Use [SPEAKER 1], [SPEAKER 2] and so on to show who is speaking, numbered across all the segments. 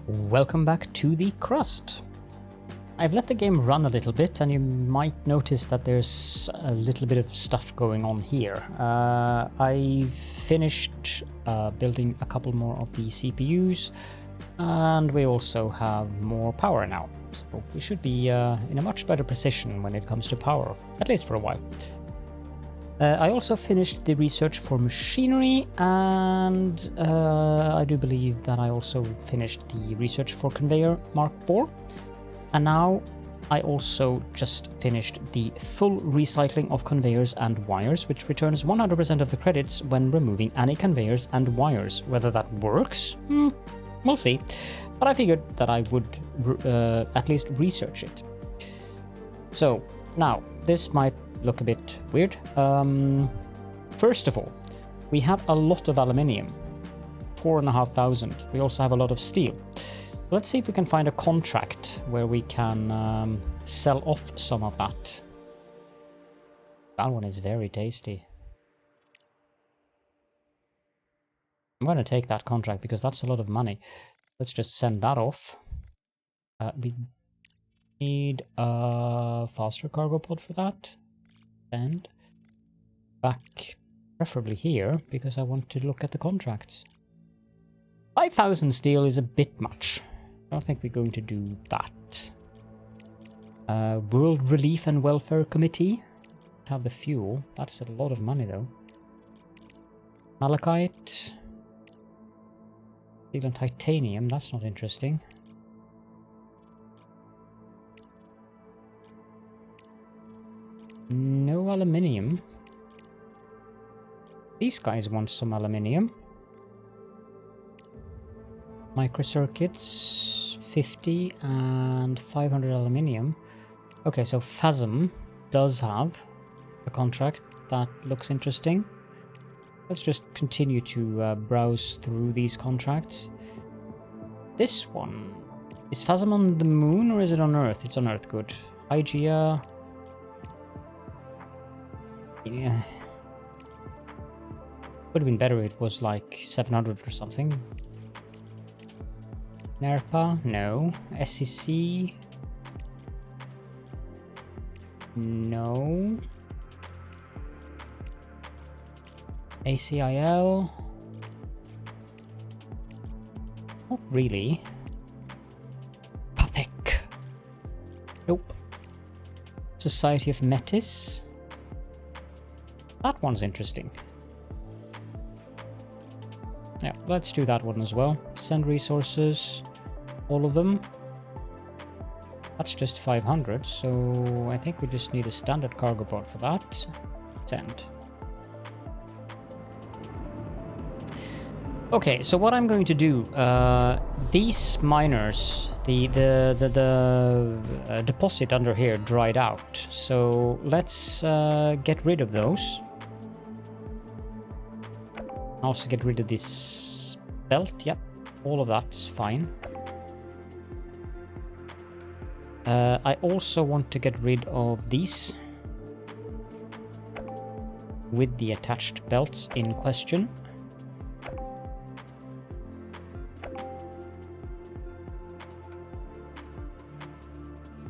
[SPEAKER 1] Welcome back to the Crust. I've let the game run a little bit and you might notice that there's a little bit of stuff going on here. I've finished building a couple more of the CPUs and we also have more power now. So we should be in a much better position when it comes to power, at least for a while. I also finished the research for machinery, and I do believe that I also finished the research for conveyor Mark IV. And now I also just finished the full recycling of conveyors and wires, which returns 100% of the credits when removing any conveyors and wires. Whether that works? We'll see. But I figured that I would at least research it. So now, this might look a bit weird. First of all, we have a lot of aluminium, 4,500. We also have a lot of steel. Let's see if we can find a contract where we can sell off some of that. That one is very tasty. I'm going to take that contract because that's a lot of money. Let's just send that off. We need a faster cargo pod for that. And back, preferably here, because I want to look at the contracts. 5,000 steel is a bit much. I don't think we're going to do that. World Relief and Welfare Committee. Have the fuel. That's a lot of money, though. Malachite. Steel and titanium. That's not interesting. No aluminium. These guys want some aluminium. Microcircuits, 50 and 500 aluminium. Okay, so Phasm does have a contract that looks interesting. Let's just continue to browse through these contracts. This one, is Phasm on the moon or is it on Earth? It's on Earth, good. Hygeia. Yeah. Would have been better if it was like 700 or something. NERPA, no. SEC, no. ACIL, not really. PAFEC, nope. Society of Metis. That one's interesting. Yeah, let's do that one as well. Send resources, all of them. That's just 500, so I think we just need a standard cargo pod for that. Send. Okay, so what I'm going to do, these miners, the deposit under here dried out, so let's get rid of those. Also get rid of this belt. Yep, all of that's fine. I also want to get rid of these with the attached belts in question.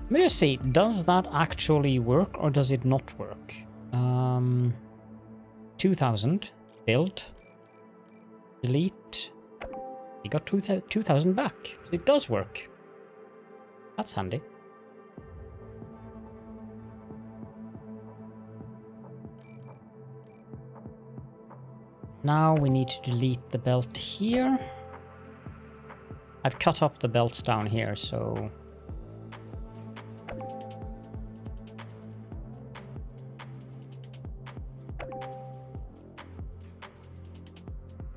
[SPEAKER 1] Let me just see, does that actually work or does it not work? 2000 build. Delete. We got 2,000 back. So it does work. That's handy. Now we need to delete the belt here. I've cut off the belts down here, so...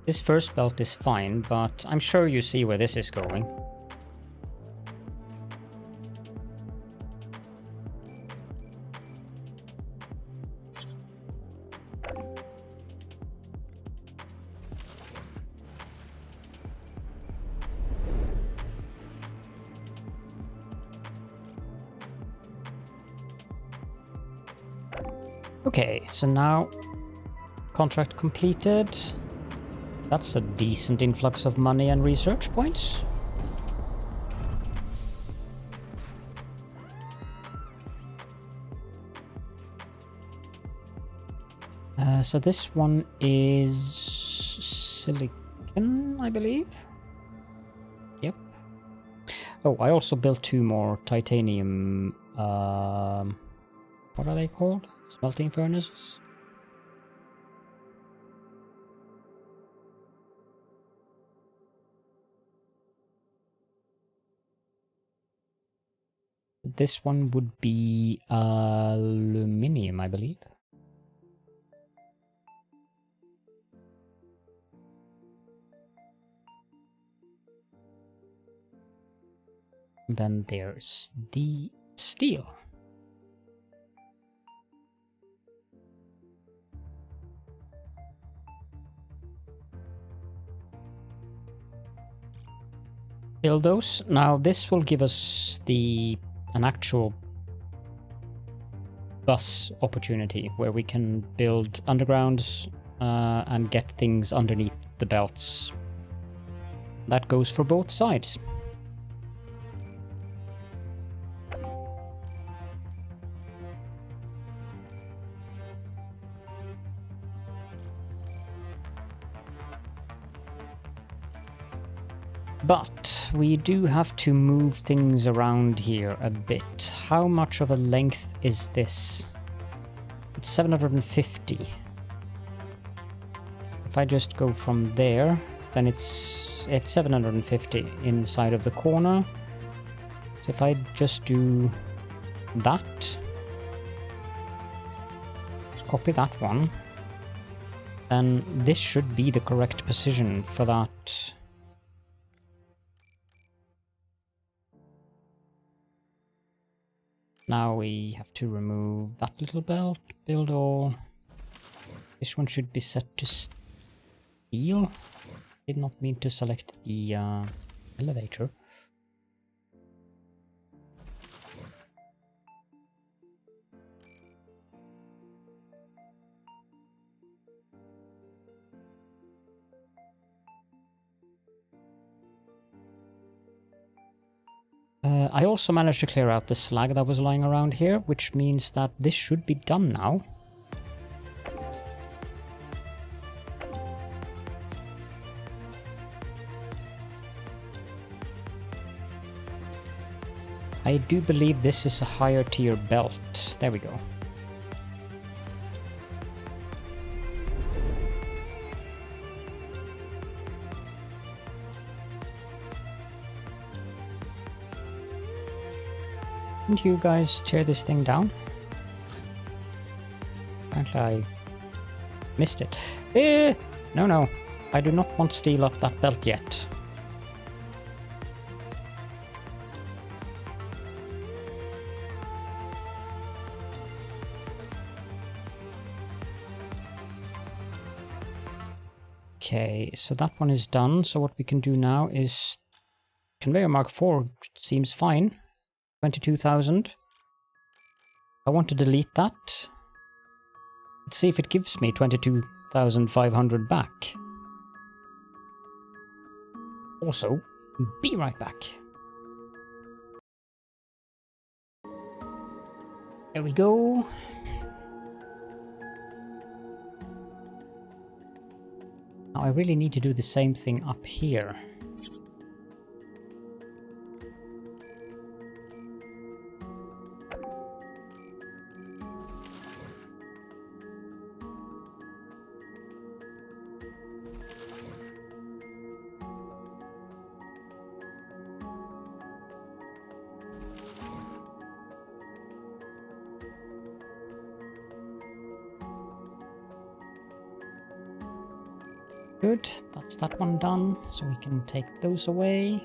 [SPEAKER 1] This first belt is fine, but I'm sure you see where this is going. Okay, so now contract completed. That's a decent influx of money and research points. So this one is silicon, I believe. Yep. Oh, I also built 2 more titanium. What are they called? Smelting furnaces? This one would be aluminium, I believe. Then there's the steel. Build those. Now this will give us an actual bus opportunity where we can build undergrounds and get things underneath the belts. That goes for both sides. But we do have to move things around here a bit. How much of a length is this? It's 750. If I just go from there, then it's 750 inside of the corner. So if I just do that, copy that one, then this should be the correct position for that. Now we have to remove that little belt, build all. This one should be set to steel. Did not mean to select the elevator. I also managed to clear out the slag that was lying around here, which means that this should be done now. I do believe this is a higher tier belt. There we go. Didn't you guys tear this thing down? Apparently I missed it. No. I do not want to steal up that belt yet. Okay, so that one is done. So what we can do now is conveyor mark 4 seems fine. 22,000. I want to delete that. Let's see if it gives me 22,500 back. Also, be right back. There we go. Now I really need to do the same thing up here. Good, that's that one done, so we can take those away.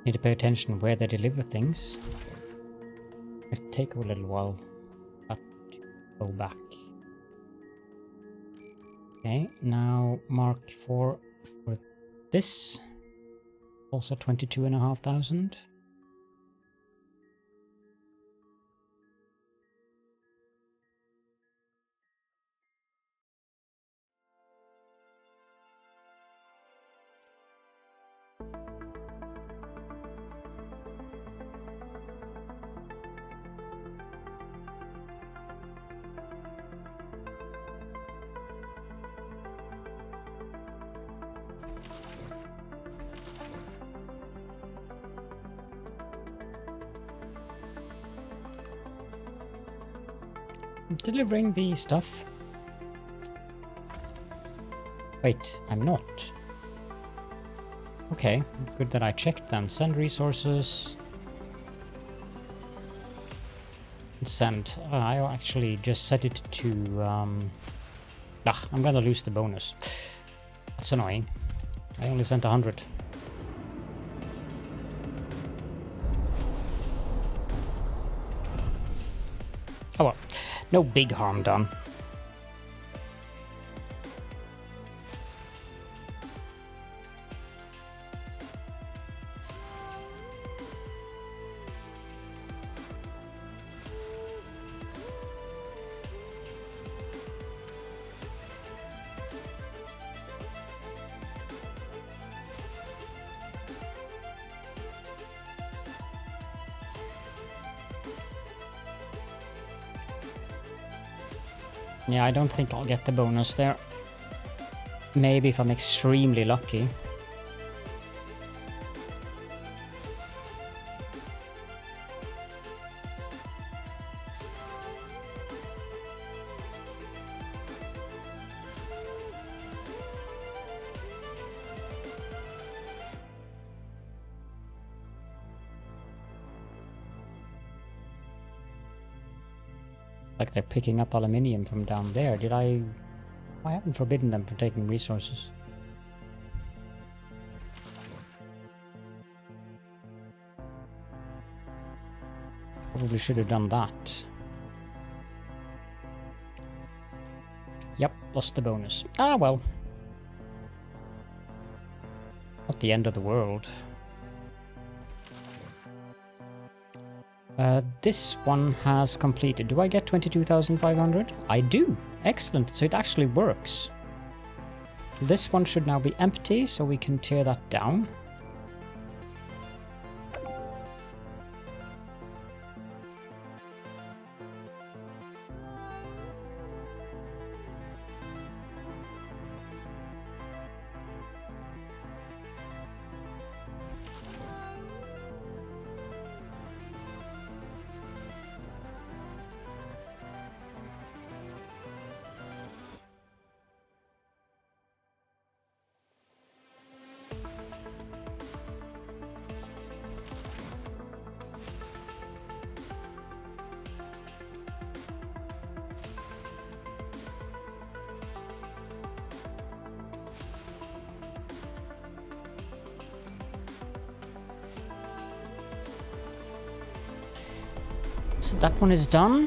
[SPEAKER 1] Need to pay attention where they deliver things. It'll take a little while to go back. Okay, now mark for this. Also 22,500. I'm delivering the stuff. Wait, I'm not. Okay, good that I checked them. Send resources. Send. I'll actually just set it to... I'm gonna lose the bonus. That's annoying. I only sent 100. Oh well. No big harm done. Yeah, I don't think I'll get the bonus there. Maybe if I'm extremely lucky. Like they're picking up aluminium from down there. Did I haven't forbidden them from taking resources. Probably should have done that. Yep, lost the bonus. Ah, well. Not the end of the world. This one has completed. Do I get 22,500? I do. Excellent. So it actually works. This one should now be empty, so we can tear that down. So that one is done.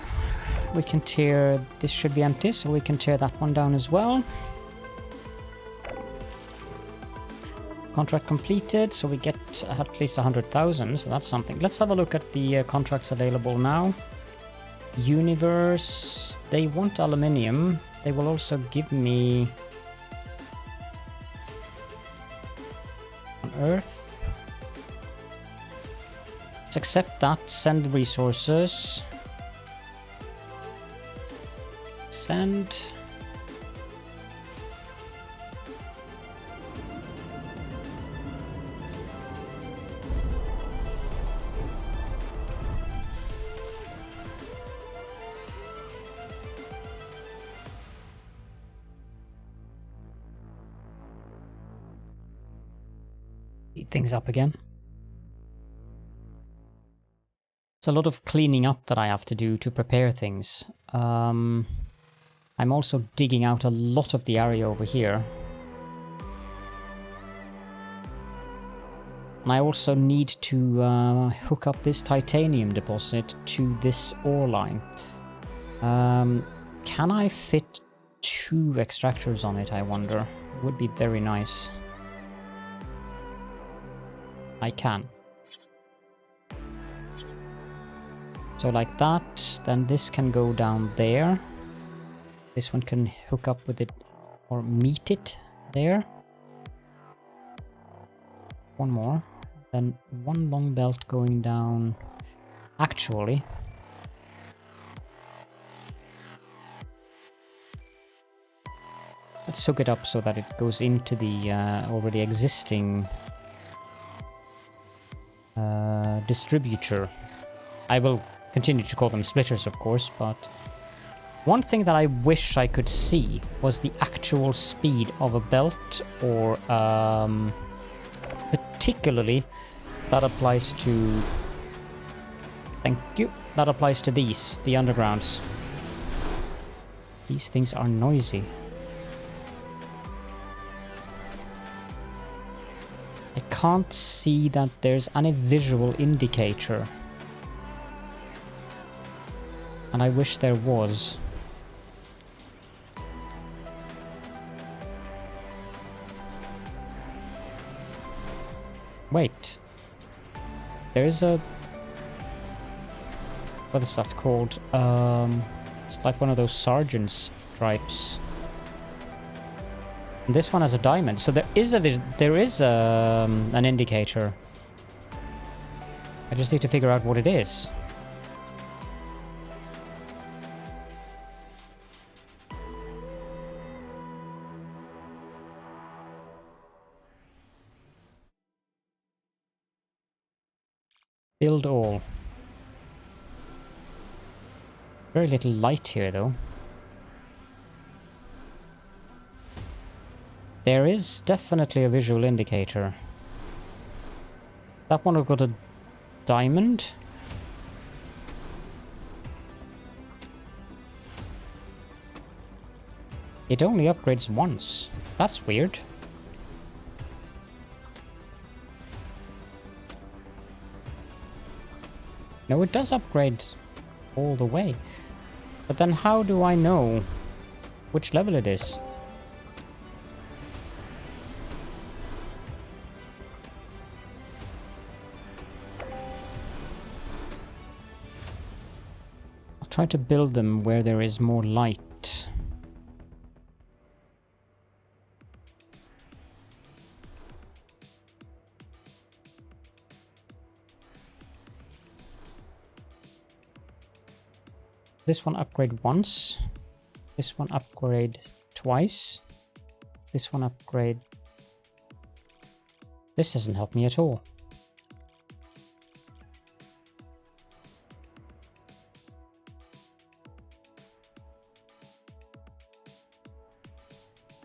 [SPEAKER 1] We can tear... This should be empty, so we can tear that one down as well. Contract completed, so we get at least 100,000, so that's something. Let's have a look at the contracts available now. Universe... They want aluminium. They will also give me... on Earth. Let's accept that. Send resources. Send. Speed things up again. It's a lot of cleaning up that I have to do to prepare things. I'm also digging out a lot of the area over here. And I also need to hook up this titanium deposit to this ore line. Can I fit 2 extractors on it, I wonder? Would be very nice. I can. So like that, then this can go down there. This one can hook up with it or meet it there. One more. Then one long belt going down. Actually, let's hook it up so that it goes into the already existing distributor. I will continue to call them splitters, of course, but one thing that I wish I could see was the actual speed of a belt, or particularly that applies to... Thank you. That applies to these, the undergrounds. These things are noisy. I can't see that there's any visual indicator. And I wish there was. Wait. There's a... What is that called? It's like one of those sergeant's stripes. And this one has a diamond, so there is an indicator. I just need to figure out what it is. Build all. Very little light here, though. There is definitely a visual indicator. That one have got a diamond. It only upgrades once. That's weird. No, it does upgrade all the way. But then how do I know which level it is? I'll try to build them where there is more light. This one upgrade once. This one upgrade twice. This one upgrade... This doesn't help me at all.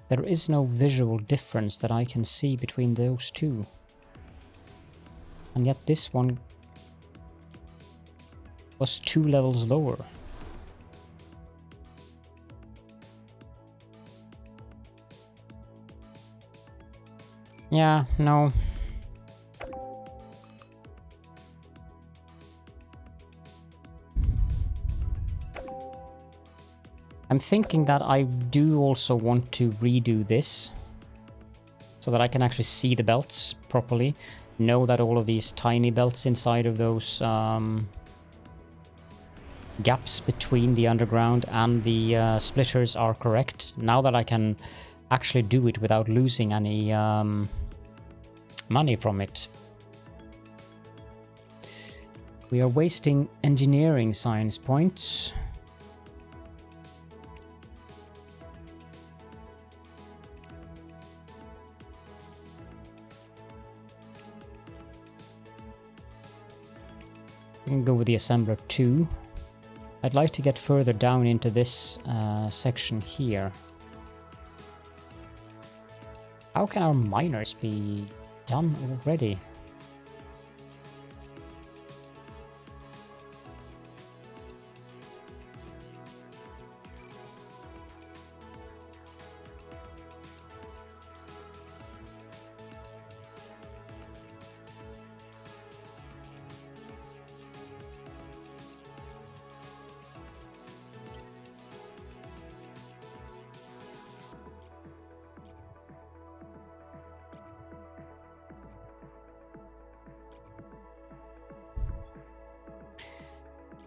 [SPEAKER 1] There is no visual difference that I can see between those two. And yet this one was 2 levels lower. Yeah, no. I'm thinking that I do also want to redo this so that I can actually see the belts properly. Know that all of these tiny belts inside of those gaps between the underground and the splitters are correct. Now that I can actually do it without losing any money from it. We are wasting engineering science points. We can go with the assembler 2. I'd like to get further down into this section here. How can our miners be done already?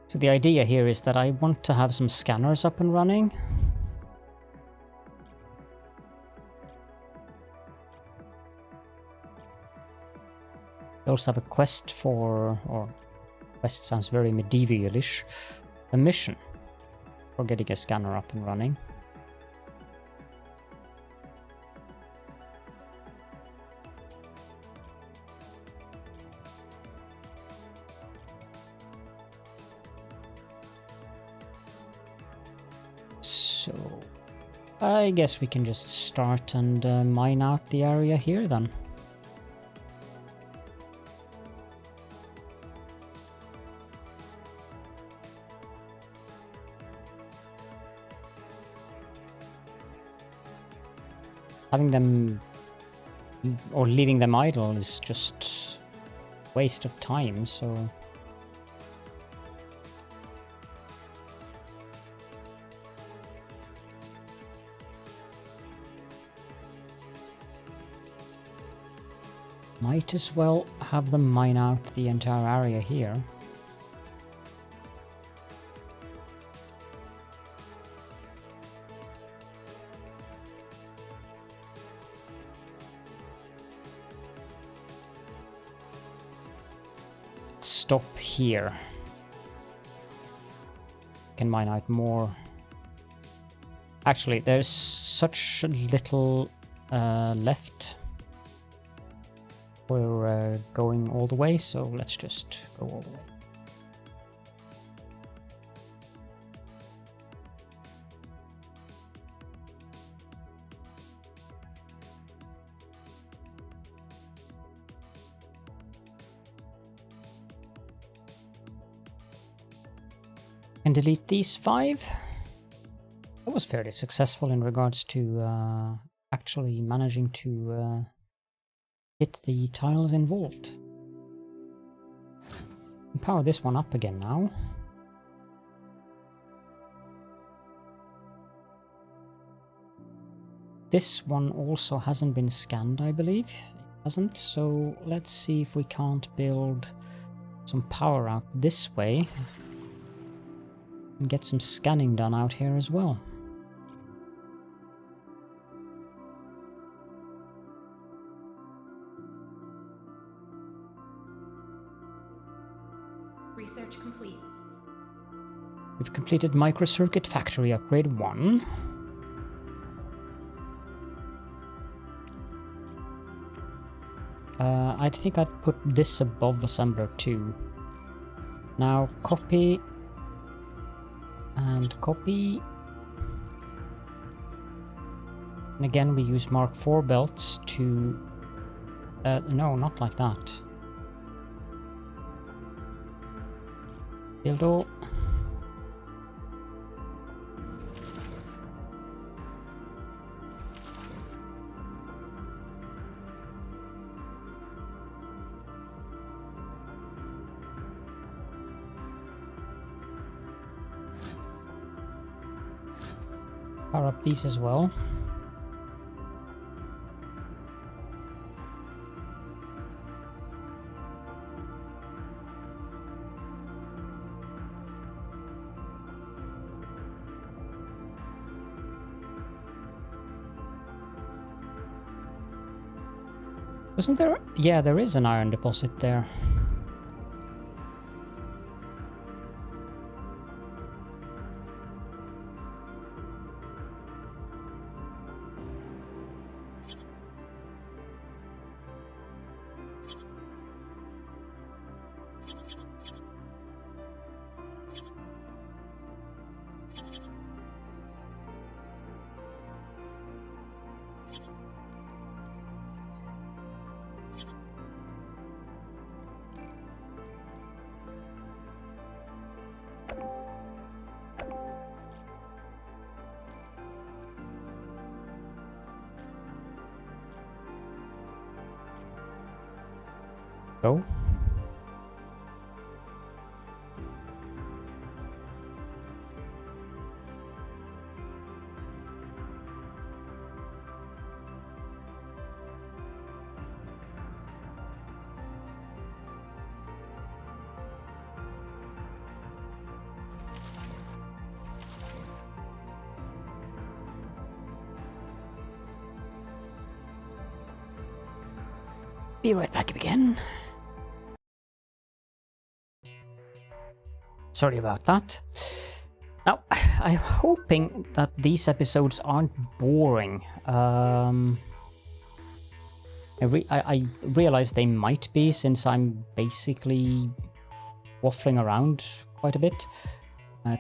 [SPEAKER 1] So the idea here is that I want to have some scanners up and running. I also have a quest for, or quest sounds very medieval-ish, a mission for getting a scanner up and running. So I guess we can just start and mine out the area here then. Having them or leaving them idle is just waste of time, so might as well have them mine out the entire area here. Stop here. Can mine out more. Actually, there's such little left. We're going all the way, so let's just go all the way. And delete these 5. That was fairly successful in regards to actually managing to hit the tiles involved. Power this one up again now. This one also hasn't been scanned, I believe. It hasn't, so let's see if we can't build some power out this way and get some scanning done out here as well.
[SPEAKER 2] Research complete.
[SPEAKER 1] We've completed microcircuit factory upgrade 1. I think I'd put this above assembler 2. Now copy and copy. And again we use Mark IV belts to... no, not like that. Dildo. Power up these as well. Wasn't there? Yeah, there is an iron deposit there. Go. Be right back again. Sorry about that. Now, I'm hoping that these episodes aren't boring. I realize they might be, since I'm basically waffling around quite a bit,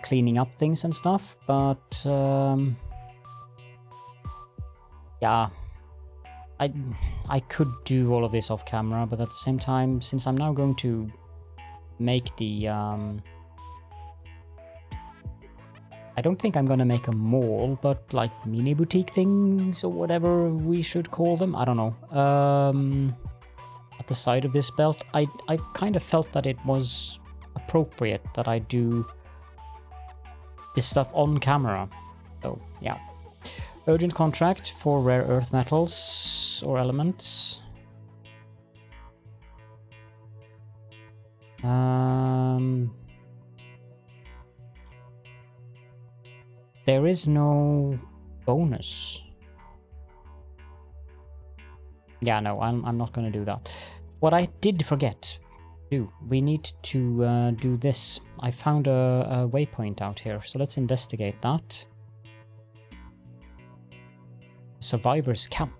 [SPEAKER 1] cleaning up things and stuff, but yeah, I could do all of this off camera, but at the same time, since I'm now going to make the I don't think I'm gonna make a mall, but like mini boutique things or whatever we should call them. I don't know. At the side of this belt, I kind of felt that it was appropriate that I do this stuff on camera. So yeah. Urgent contract for rare earth metals or elements. There is no bonus. Yeah, no, I'm not going to do that. What I did forget to do, we need to do this. I found a waypoint out here, so let's investigate that. Survivors camp.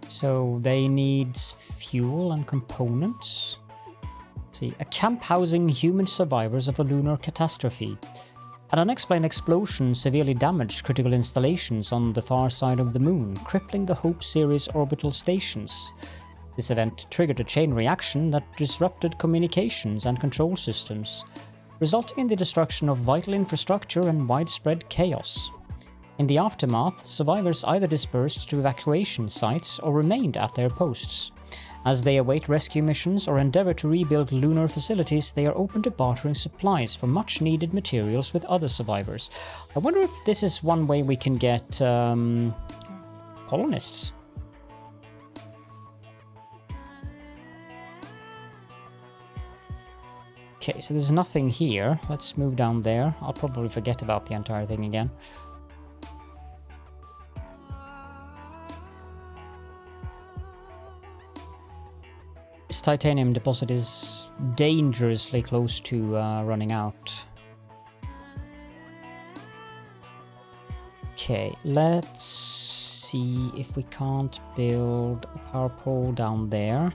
[SPEAKER 1] So they need fuel and components. Let's see, a camp housing human survivors of a lunar catastrophe. An unexplained explosion severely damaged critical installations on the far side of the moon, crippling the Hope series orbital stations. This event triggered a chain reaction that disrupted communications and control systems, resulting in the destruction of vital infrastructure and widespread chaos. In the aftermath, survivors either dispersed to evacuation sites or remained at their posts. As they await rescue missions or endeavor to rebuild lunar facilities, they are open to bartering supplies for much-needed materials with other survivors. I wonder if this is one way we can get colonists. Okay, so there's nothing here. Let's move down there. I'll probably forget about the entire thing again. This titanium deposit is dangerously close to running out. Okay, let's see if we can't build a power pole down there.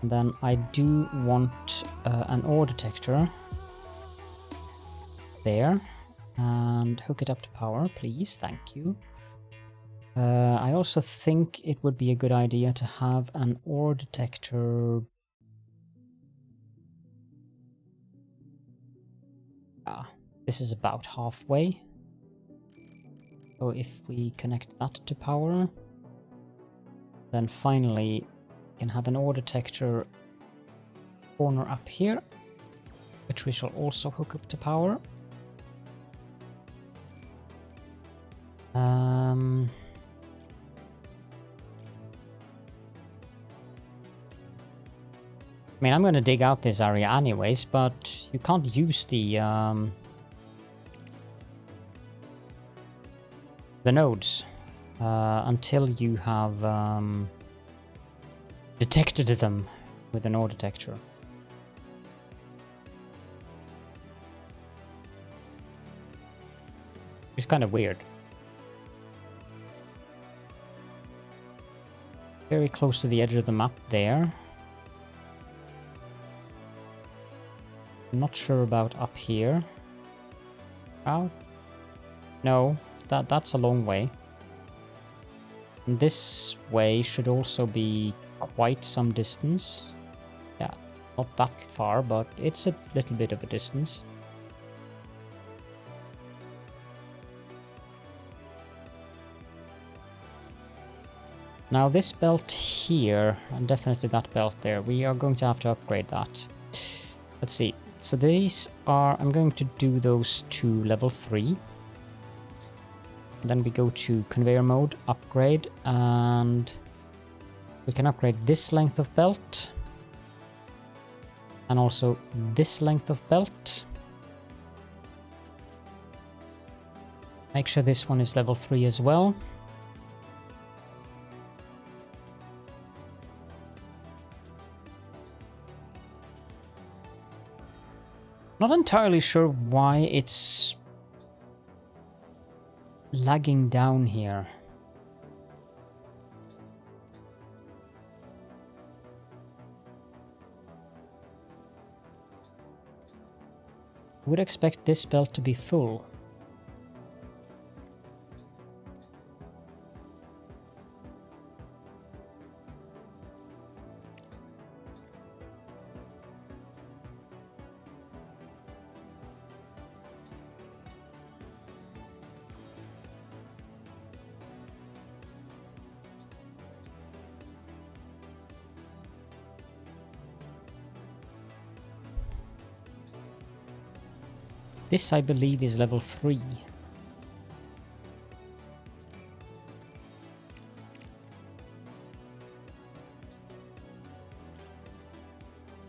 [SPEAKER 1] And then I do want an ore detector there. And hook it up to power, please. Thank you. I also think it would be a good idea to have an ore detector. This is about halfway. So if we connect that to power, then finally we can have an ore detector corner up here, which we shall also hook up to power. I mean, I'm going to dig out this area anyways, but you can't use the nodes until you have detected them with an ore detector. It's kind of weird. Very close to the edge of the map there. I'm not sure about up here. Oh, no, that's a long way. And this way should also be quite some distance. Yeah, not that far, but it's a little bit of a distance. Now this belt here, and definitely that belt there, we are going to have to upgrade that. Let's see. So these are, I'm going to do those to level 3. Then we go to conveyor mode, upgrade, and we can upgrade this length of belt. And also this length of belt. Make sure this one is level 3 as well. Not entirely sure why it's lagging down here. I would expect this belt to be full. This, I believe, is level 3.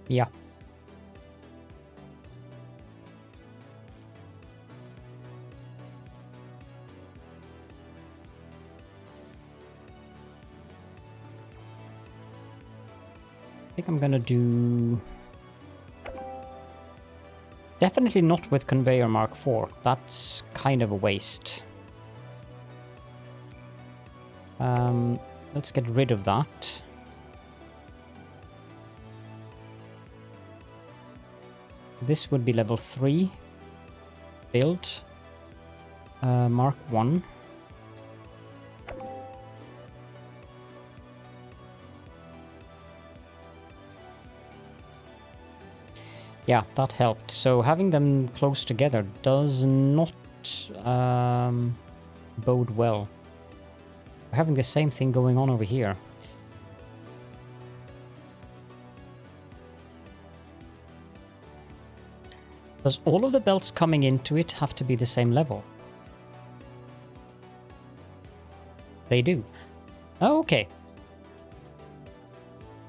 [SPEAKER 1] Yeah. I think I'm gonna do... Definitely not with Conveyor Mark 4. That's kind of a waste. Let's get rid of that. This would be level 3. Build. Mark 1. Yeah, that helped. So having them close together does not bode well. We're having the same thing going on over here. Does all of the belts coming into it have to be the same level? They do. Oh, okay.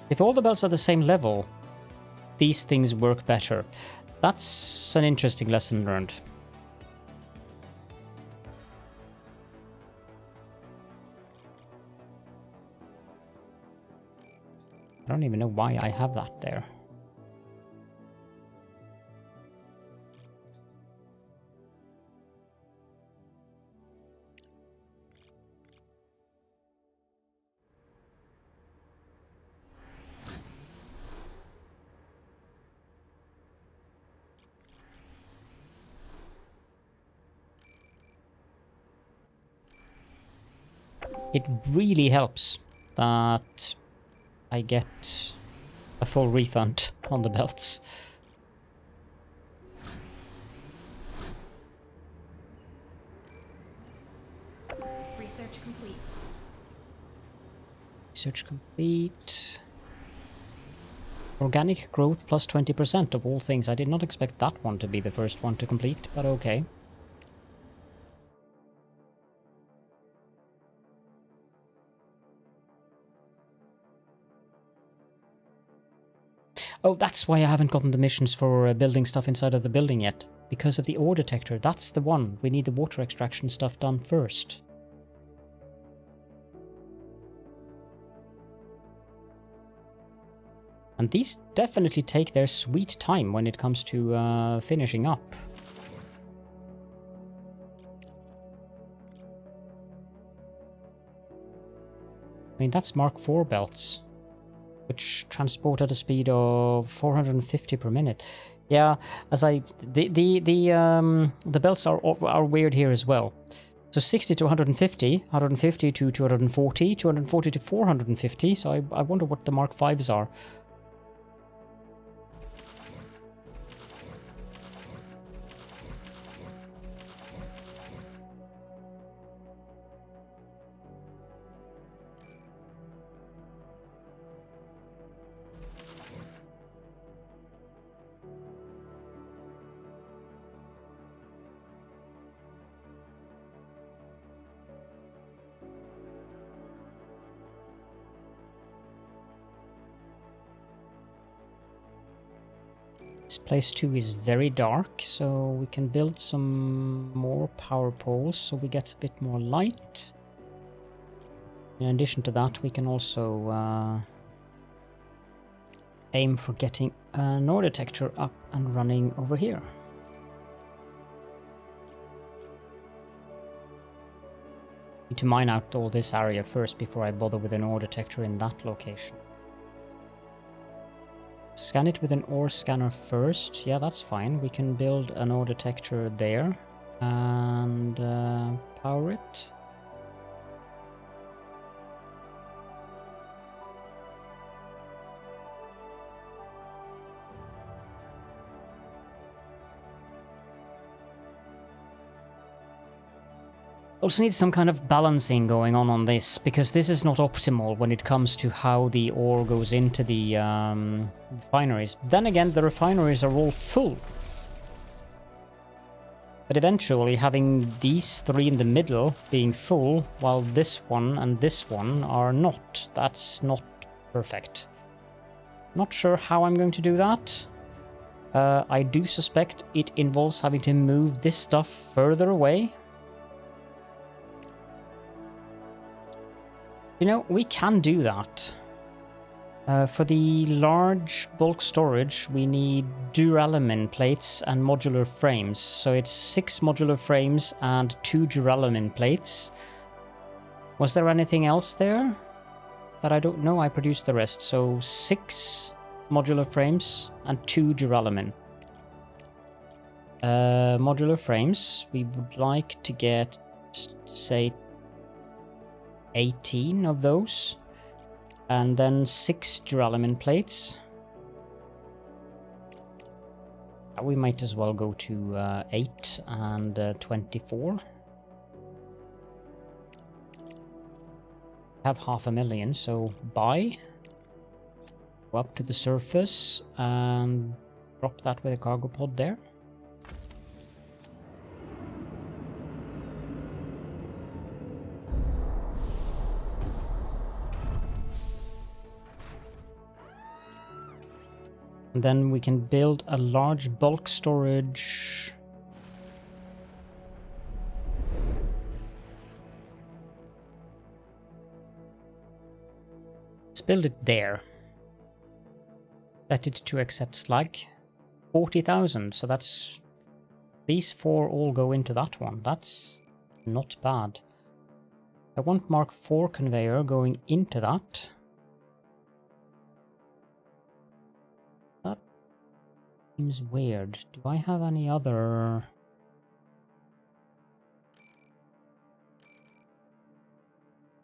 [SPEAKER 1] If all the belts are the same level, these things work better. That's an interesting lesson learned. I don't even know why I have that there. It really helps that I get a full refund on the belts.
[SPEAKER 2] Research complete.
[SPEAKER 1] Research complete. Organic growth plus 20% of all things. I did not expect that one to be the first one to complete, but okay. Oh, that's why I haven't gotten the missions for building stuff inside of the building yet. Because of the ore detector. That's the one. We need the water extraction stuff done first. And these definitely take their sweet time when it comes to finishing up. I mean, that's Mark IV belts, which transport at a speed of 450 per minute. Yeah, as the belts are weird here as well. So 60 to 150, 150 to 240, 240 to 450. So I wonder what the Mark Vs are. This place too is very dark, so we can build some more power poles so we get a bit more light. In addition to that, we can also aim for getting an ore detector up and running over here. Need to mine out all this area first before I bother with an ore detector in that location. Scan it with an ore scanner first. Yeah, that's fine. We can build an ore detector there and power it. Also need some kind of balancing going on this, because this is not optimal when it comes to how the ore goes into the refineries. Then again, the refineries are all full. But eventually having these three in the middle being full, while this one and this one are not, that's not perfect. Not sure how I'm going to do that. I do suspect it involves having to move this stuff further away. You know, we can do that. For the large bulk storage, we need duralumin plates and modular frames. So it's 6 modular frames and 2 duralumin plates. Was there anything else there that I don't know? I produced the rest. So 6 modular frames and 2 duralumin. Modular frames, we would like to get, say, 18 of those, and then 6 duralumin plates. We might as well go to 8 and 24. Have 500,000, so buy. Go up to the surface and drop that with a cargo pod there. And then we can build a large bulk storage. Let's build it there. Set it to accept slag. 40,000, so that's... These 4 all go into that one. That's not bad. I want Mark IV conveyor going into that. Seems weird. Do I have any other...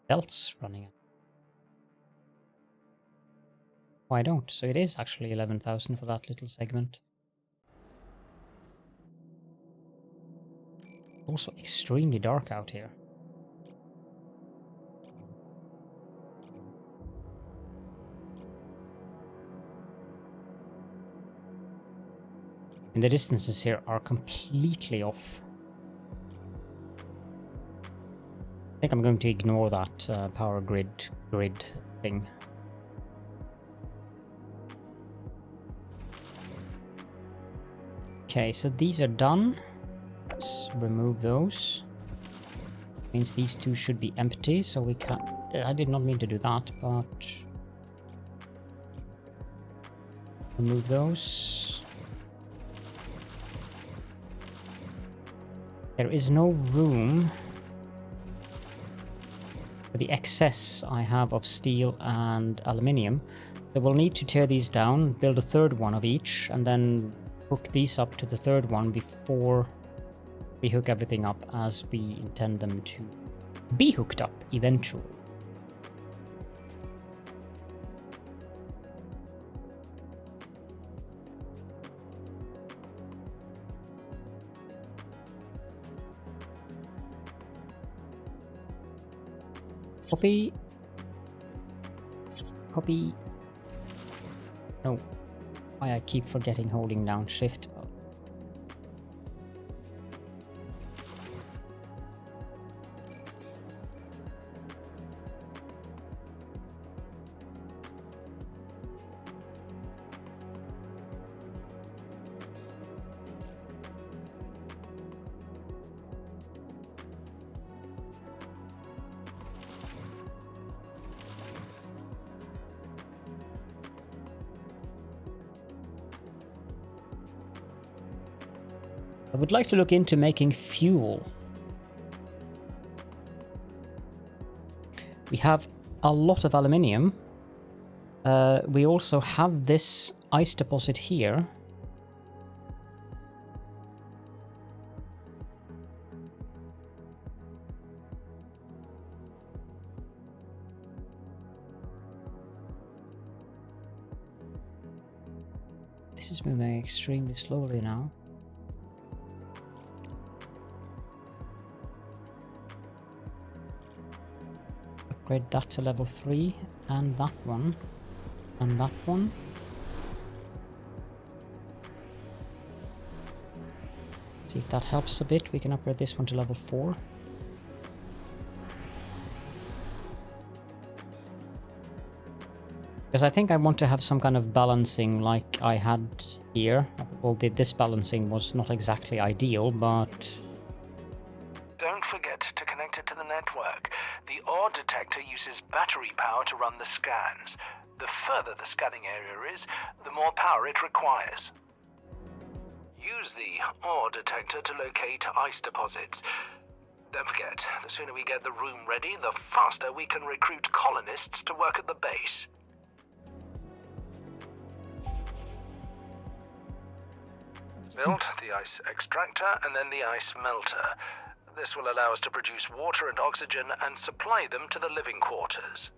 [SPEAKER 1] belts running? Oh, I don't. So it is actually 11,000 for that little segment. Also extremely dark out here. And the distances here are completely off. I think I'm going to ignore that power grid thing. Okay, so these are done. Let's remove those. Means these 2 should be empty, so we can... I did not mean to do that, but... remove those. There is no room for the excess I have of steel and aluminium. So we'll need to tear these down, build a 3rd one of each, and then hook these up to the 3rd one before we hook everything up as we intend them to be hooked up eventually. Copy. Copy. No. Why I keep forgetting holding down shift. would like to look into making fuel. We have a lot of aluminium. We also have this ice deposit here. This is moving extremely slowly now. Upgrade that to level 3, and that one, and that one. See if that helps a bit. We can upgrade this one to level 4. Because I think I want to have some kind of balancing like I had here. Well, this balancing was not exactly ideal, but...
[SPEAKER 3] Don't forget to connect it to the network. The ore detector uses battery power to run the scans. The further the scanning area is, the more power it requires. Use the ore detector to locate ice deposits. Don't forget, the sooner we get the room ready, the faster we can recruit colonists to work at the base. Build the ice extractor and then the ice melter. This will allow us to produce water and oxygen and supply them to the living quarters.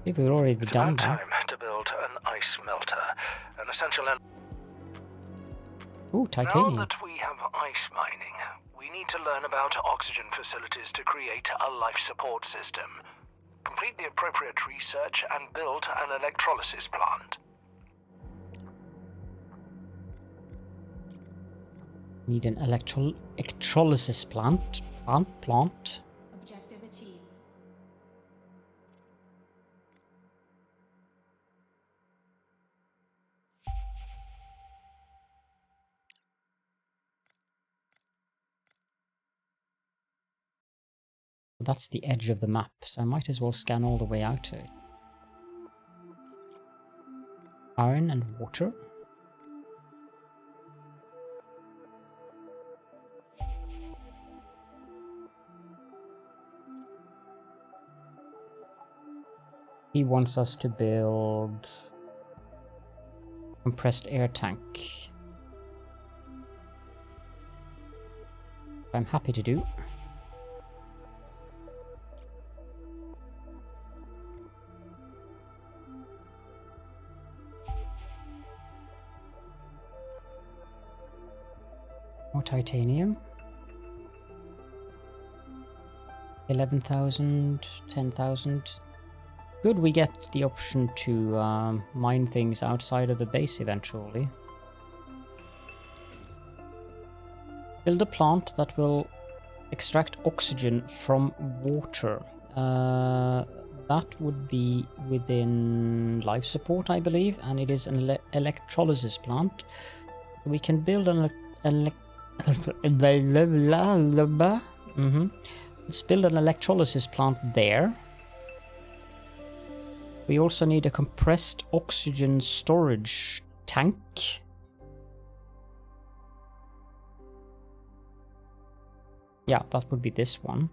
[SPEAKER 1] We've already done that.
[SPEAKER 3] Time to build an ice melter, an essential element.
[SPEAKER 1] Ooh, titanium.
[SPEAKER 3] Now that we have ice mining, we need to learn about oxygen facilities to create a life support system. Complete the appropriate research and build an electrolysis plant.
[SPEAKER 1] Need an electrolysis plant.
[SPEAKER 2] Objective achieved.
[SPEAKER 1] That's the edge of the map, so I might as well scan all the way out to it. Iron and water. He wants us to build compressed air tank. I'm happy to do. More titanium. 11,000, 10,000. Good, we get the option to mine things outside of the base eventually. Build a plant that will extract oxygen from water. That would be within life support, I believe, and it is an electrolysis plant. We can build an Let's build an electrolysis plant there. We also need a compressed oxygen storage tank. Yeah, that would be this one.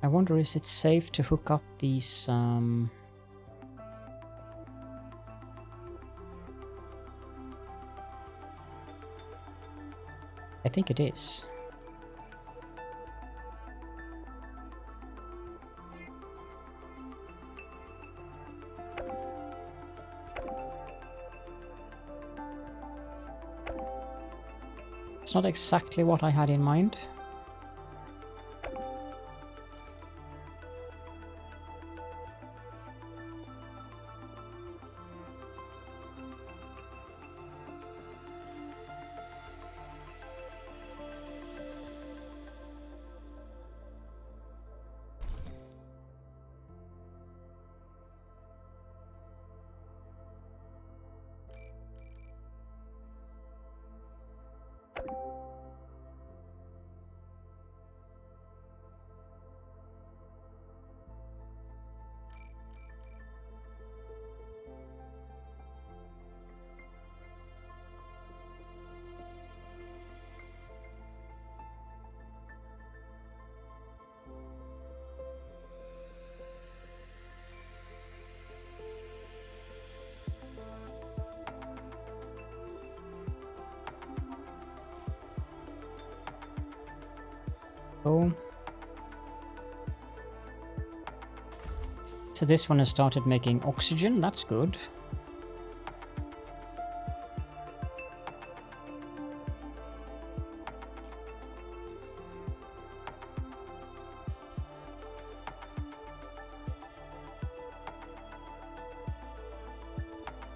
[SPEAKER 1] I wonder, is it safe to hook up these I think it is. It's not exactly what I had in mind. Oh. So this one has started making oxygen, that's good.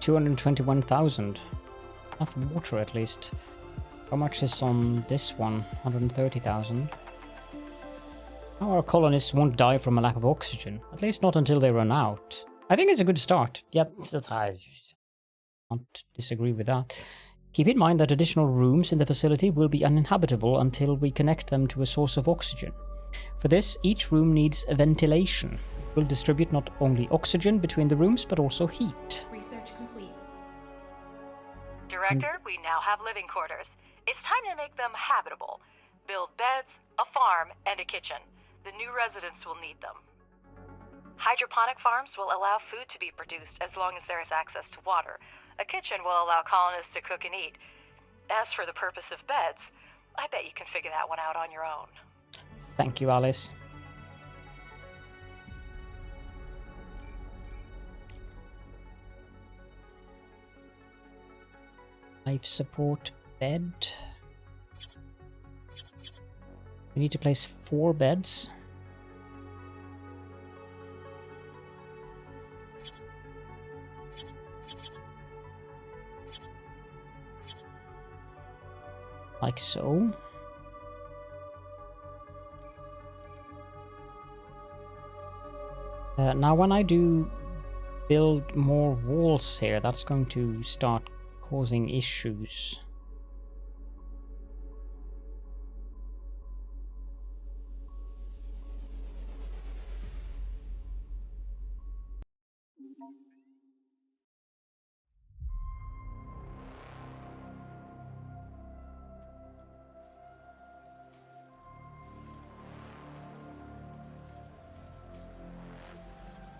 [SPEAKER 1] $221,000. Enough water at least. How much is on this one? 130,000. Our colonists won't die from a lack of oxygen. At least not until they run out. I think it's a good start. Yep, I can't disagree with that. Keep in mind that additional rooms in the facility will be uninhabitable until we connect them to a source of oxygen. For this, each room needs ventilation. It will distribute not only oxygen between the rooms, but also heat.
[SPEAKER 2] Research complete.
[SPEAKER 4] Director, we now have living quarters. It's time to make them habitable. Build beds, a farm, and a kitchen. The new residents will need them. Hydroponic farms will allow food to be produced as long as there is access to water. A kitchen will allow colonists to cook and eat. As for the purpose of beds, I bet you can figure that one out on your own.
[SPEAKER 1] Thank you, Alice. Life support bed. We need to place 4 beds. Like so. Now when I do build more walls here, that's going to start causing issues.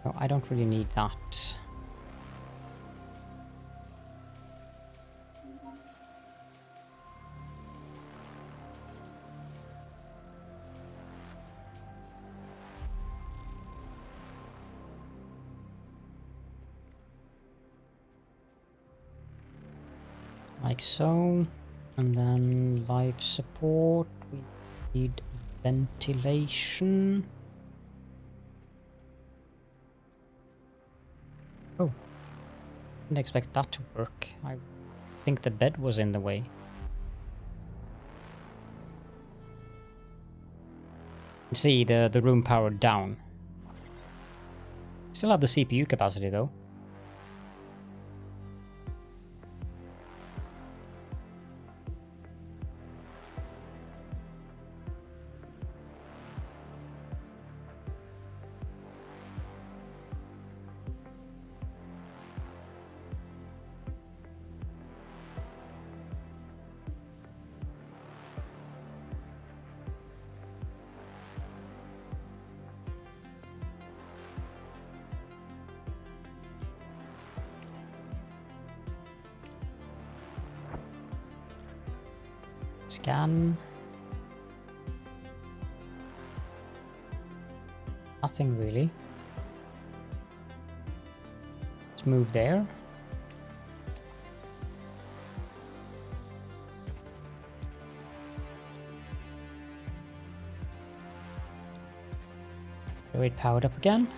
[SPEAKER 1] No, I don't really need that. Like so. And then life support. We need ventilation. Oh, didn't expect that to work. I think the bed was in the way. See, the room powered down. Still have the CPU capacity though. Scan. Nothing really. Let's move there. Get it powered up again.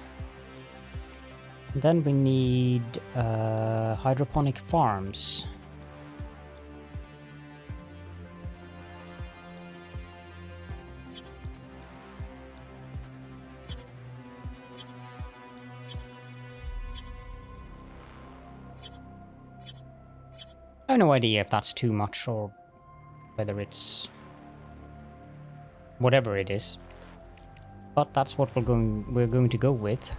[SPEAKER 1] And then we need hydroponic farms. I have no idea if that's too much or whether it's whatever it is, but that's what we're going to go with.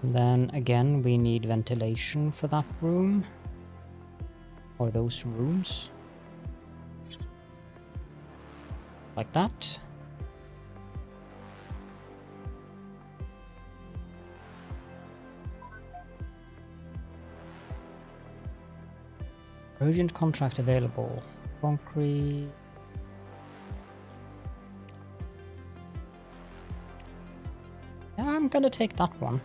[SPEAKER 1] Then again, we need ventilation for that room. or those rooms. Like that. Urgent contract available. Concrete. Yeah, I'm gonna take that one.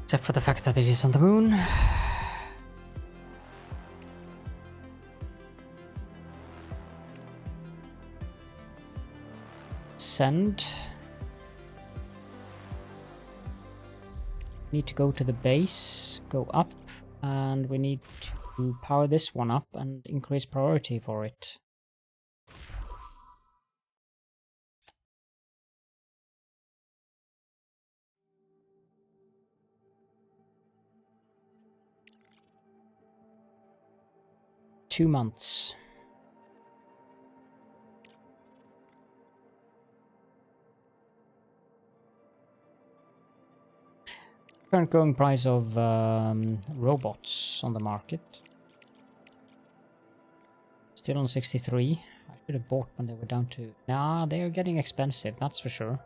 [SPEAKER 1] Except for the fact that it is on the moon. Send. Need to go to the base, go up, and we need to power this one up and increase priority for it. Two months. Current going price of robots on the market. Still on 63. I should have bought when they were down to... Nah, they are getting expensive, that's for sure.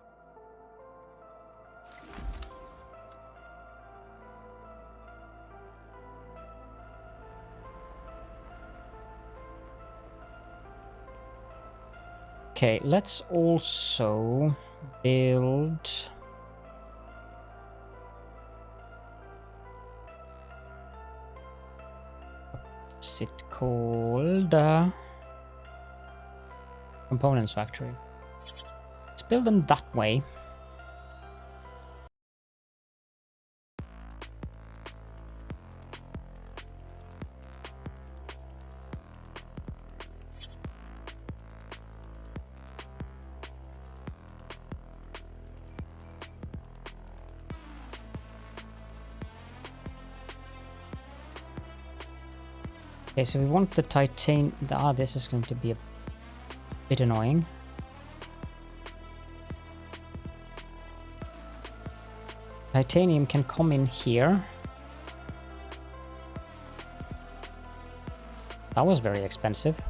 [SPEAKER 1] Okay, let's also build... What's it called? Components factory. Let's build them that way. Okay, so we want the titanium. Ah, this is going to be a bit annoying. Titanium can come in here. That was very expensive.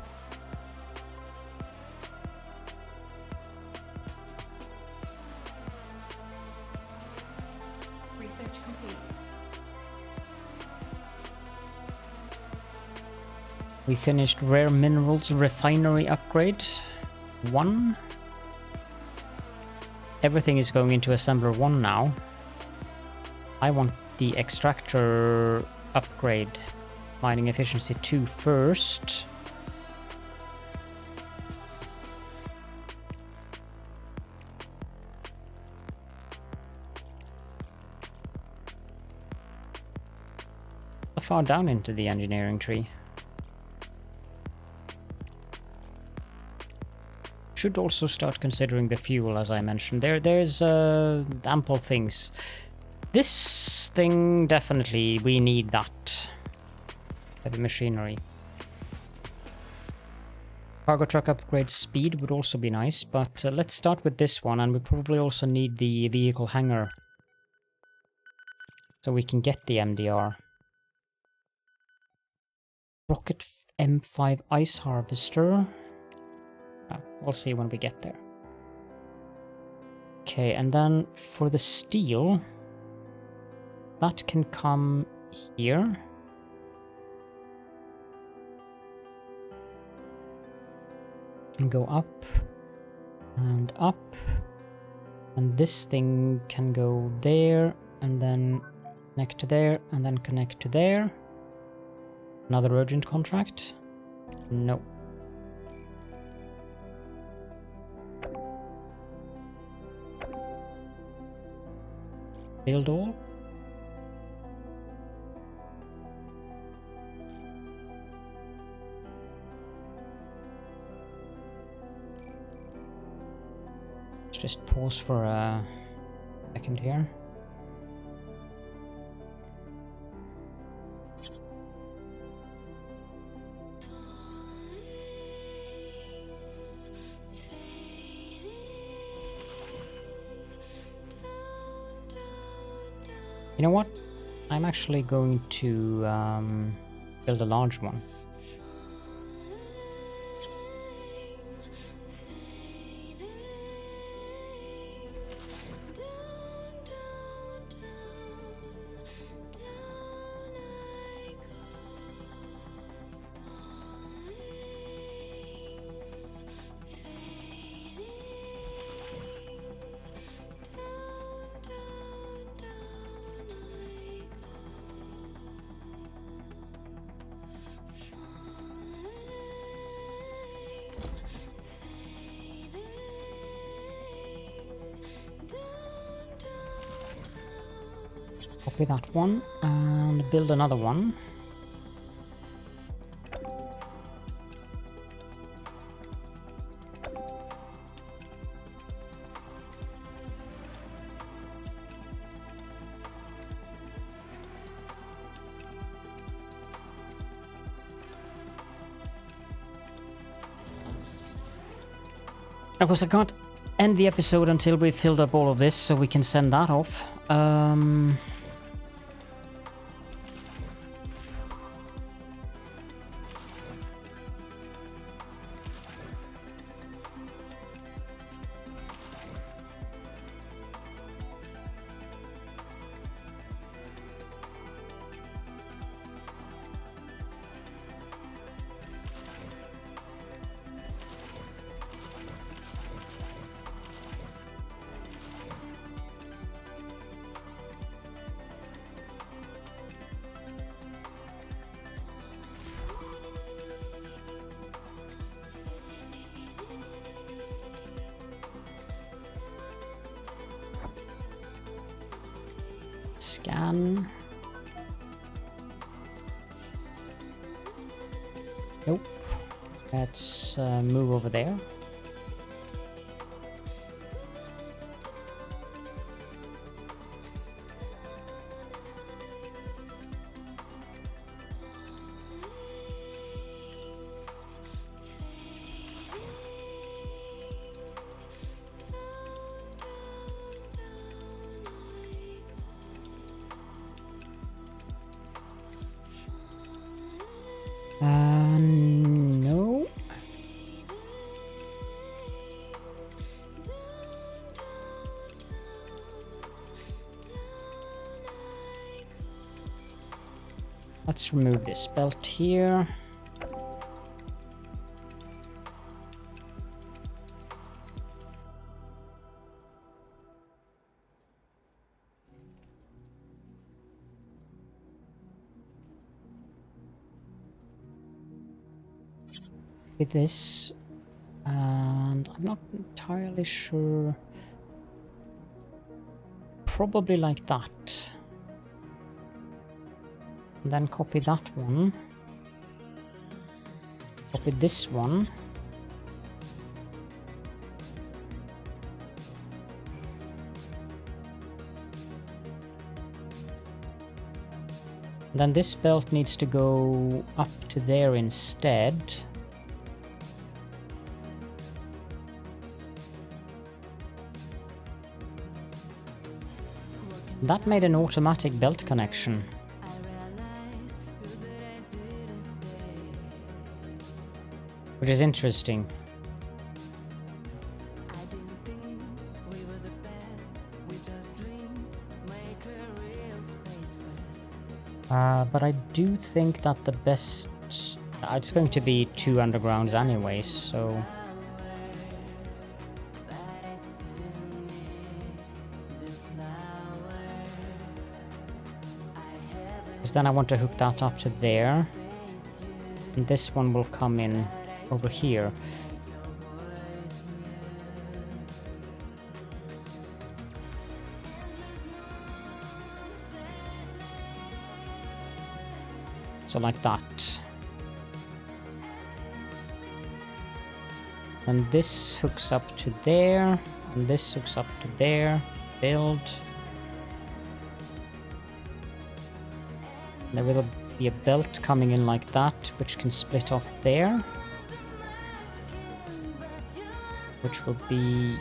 [SPEAKER 2] Research complete.
[SPEAKER 1] We finished rare minerals refinery upgrade 1. Everything is going into assembler 1 now. I want the extractor upgrade mining efficiency 2 first. How far down into the engineering tree? Should also start considering the fuel, as I mentioned. There's ample things. This thing, definitely, we need that. Heavy machinery. Cargo truck upgrade speed would also be nice, but let's start with this one, and we probably also need the vehicle hangar. So we can get the MDR. Rocket M5 ice harvester. We'll see when we get there. Okay, and then for the steel, that can come here. And go up and up. And this thing can go there and then connect to there and then connect to there. Another urgent contract? No. Build all. Let's just pause for a second here. You know what? I'm actually going to build a large one. Copy that one and build another one. Of course, I can't end the episode until we've filled up all of this, so we can send that off. Scan. Nope. Let's move over there. No. Let's remove this belt here. With this, and I'm not entirely sure. Probably like that. And then copy that one. Copy this one. And then this belt needs to go up to there instead. That made an automatic belt connection. Which is interesting. But I do think that the best... it's going to be 2 undergrounds anyways, so... Then I want to hook that up to there, and this one will come in over here. So like that. And this hooks up to there, and this hooks up to there. Build. There will be a belt coming in like that, which can split off there. Which will be...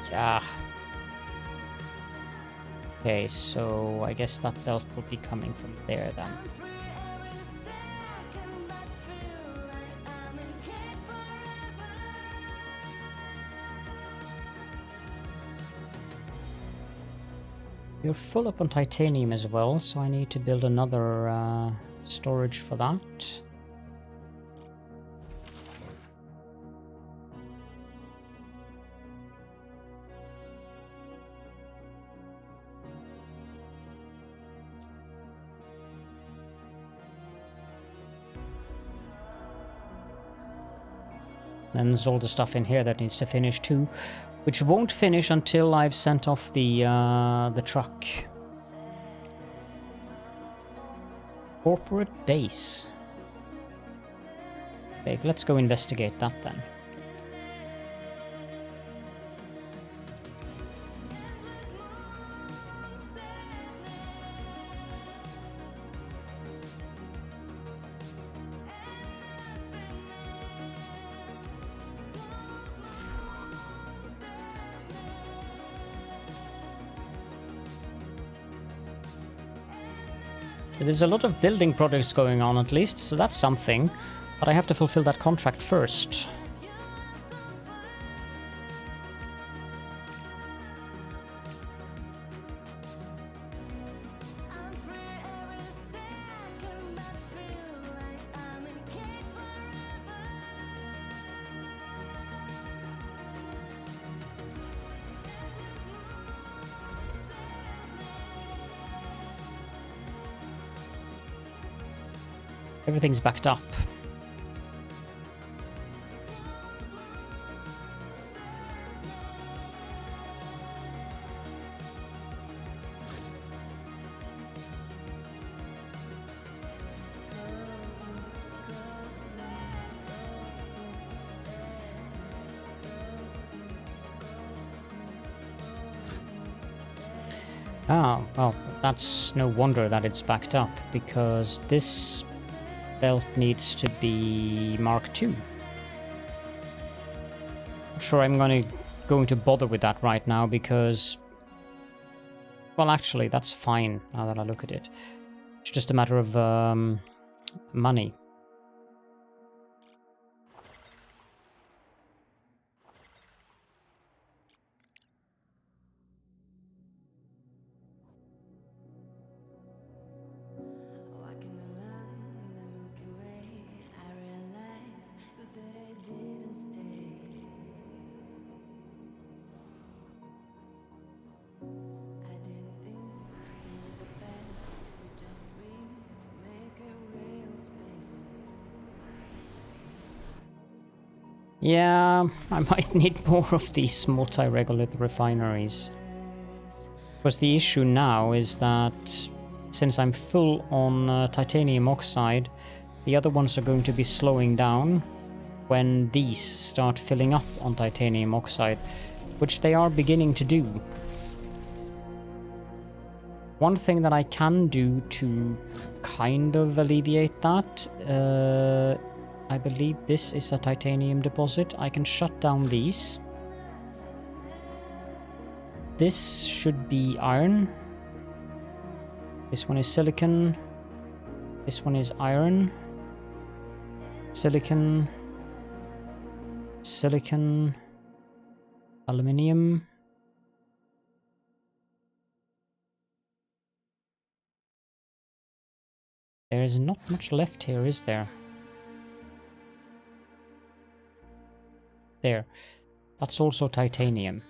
[SPEAKER 1] Okay, so I guess that belt will be coming from there then. We're full up on titanium as well, so I need to build another storage for that. Then there's all the stuff in here that needs to finish too, which won't finish until I've sent off the truck. Corporate base. Okay, let's go investigate that then. There's a lot of building projects going on at least, so that's something. But I have to fulfill that contract first. Everything's backed up. Ah, well, that's no wonder that it's backed up, because this belt needs to be Mark II. I'm sure I'm going to bother with that right now because, well, actually, that's fine now that I look at it. It's just a matter of money. Yeah, I might need more of these multi-regolith refineries. Because the issue now is that since I'm full on titanium oxide, the other ones are going to be slowing down when these start filling up on titanium oxide, which they are beginning to do. One thing that I can do to kind of alleviate that, I believe this is a titanium deposit. I can shut down these. This should be iron. This one is silicon. This one is iron. Silicon. Silicon. Aluminium. There is not much left here, is there? There. That's also titanium.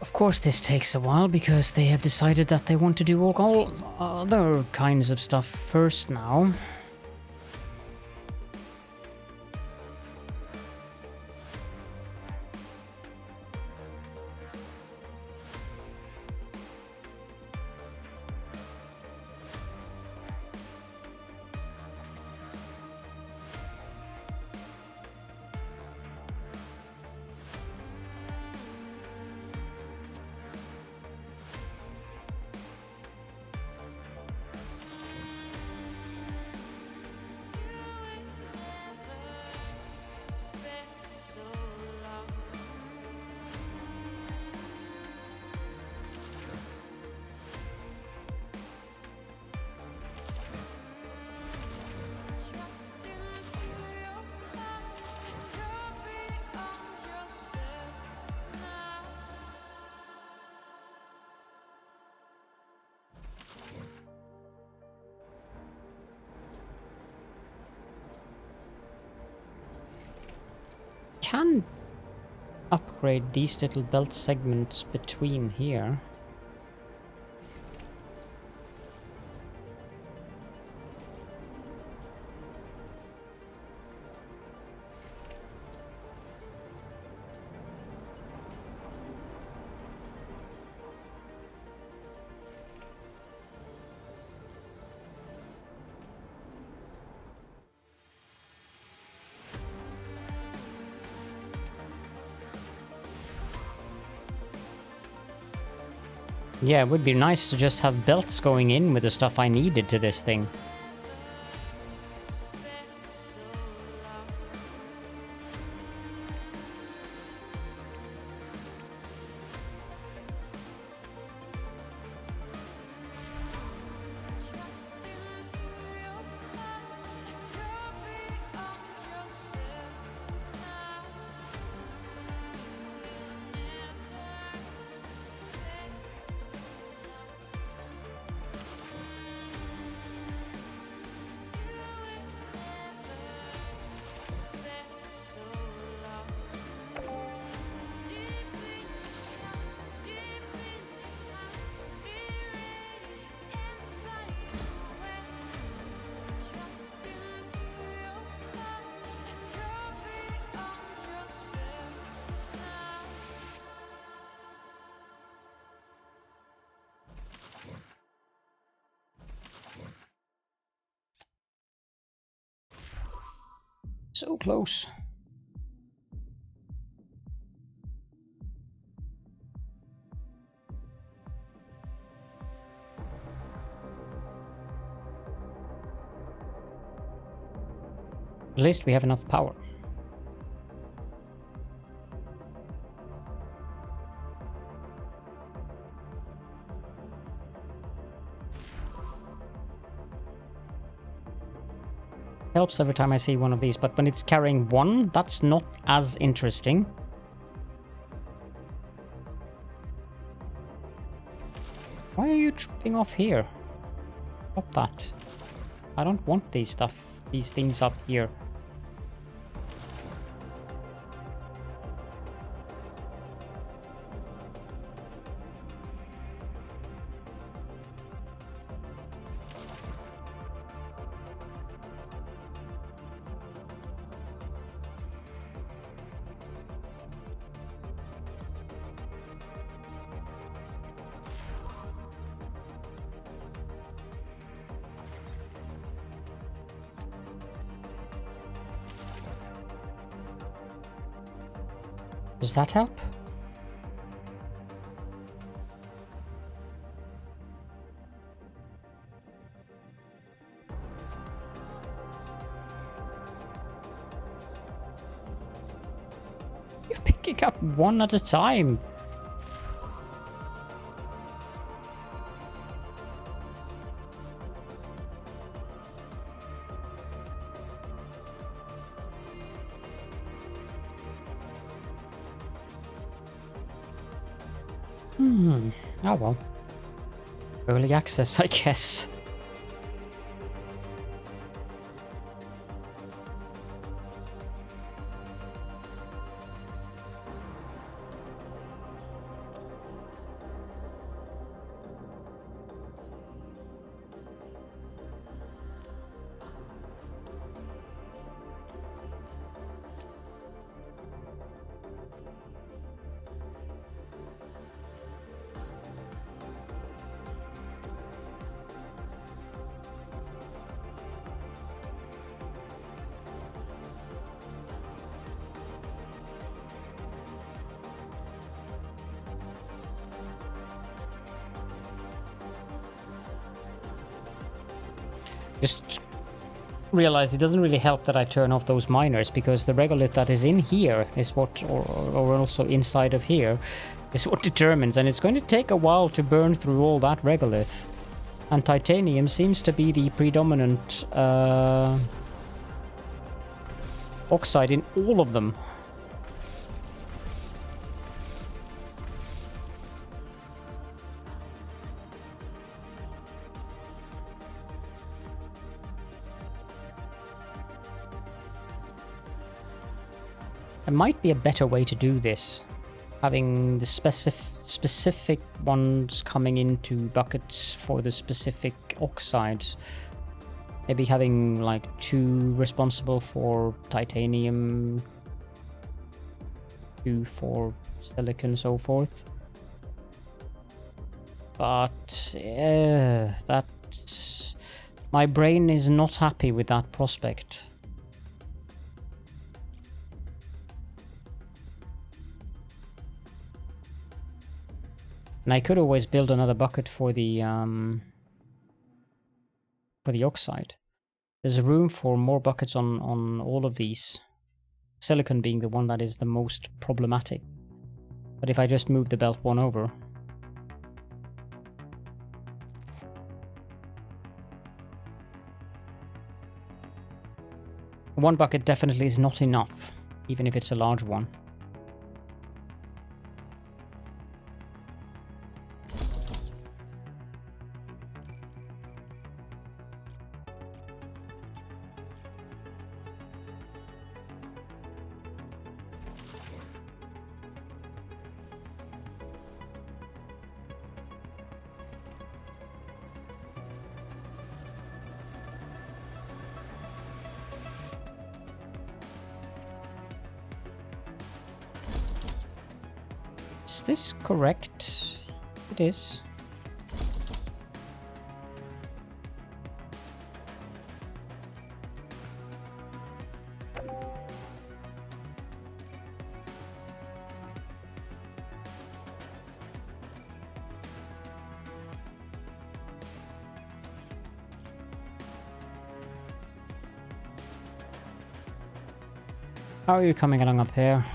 [SPEAKER 1] Of course this takes a while because they have decided that they want to do all other kinds of stuff first now. Can upgrade these little belt segments between here. Yeah, it would be nice to just have belts going in with the stuff I needed to this thing. So close. At least we have enough power. Helps every time I see one of these, but when it's carrying one, that's not as interesting. Why are you dropping off here? Stop that. I don't want these things up here. Does that help? You're picking up one at a time. Oh well. Early access, I guess. Just realized it doesn't really help that I turn off those miners, because the regolith that is in here is what, or also inside of here, is what determines, and it's going to take a while to burn through all that regolith. And titanium seems to be the predominant oxide in all of them. There might be a better way to do this. Having the specific ones coming into buckets for the specific oxides. Maybe having like 2 responsible for titanium, 2 for silicon, so forth. But that's... my brain is not happy with that prospect. And I could always build another bucket for the oxide. There's room for more buckets on all of these. Silicon being the one that is the most problematic. But if I just move the belt one over. One bucket definitely is not enough, even if it's a large one. Is this correct? It is. How are you coming along up here?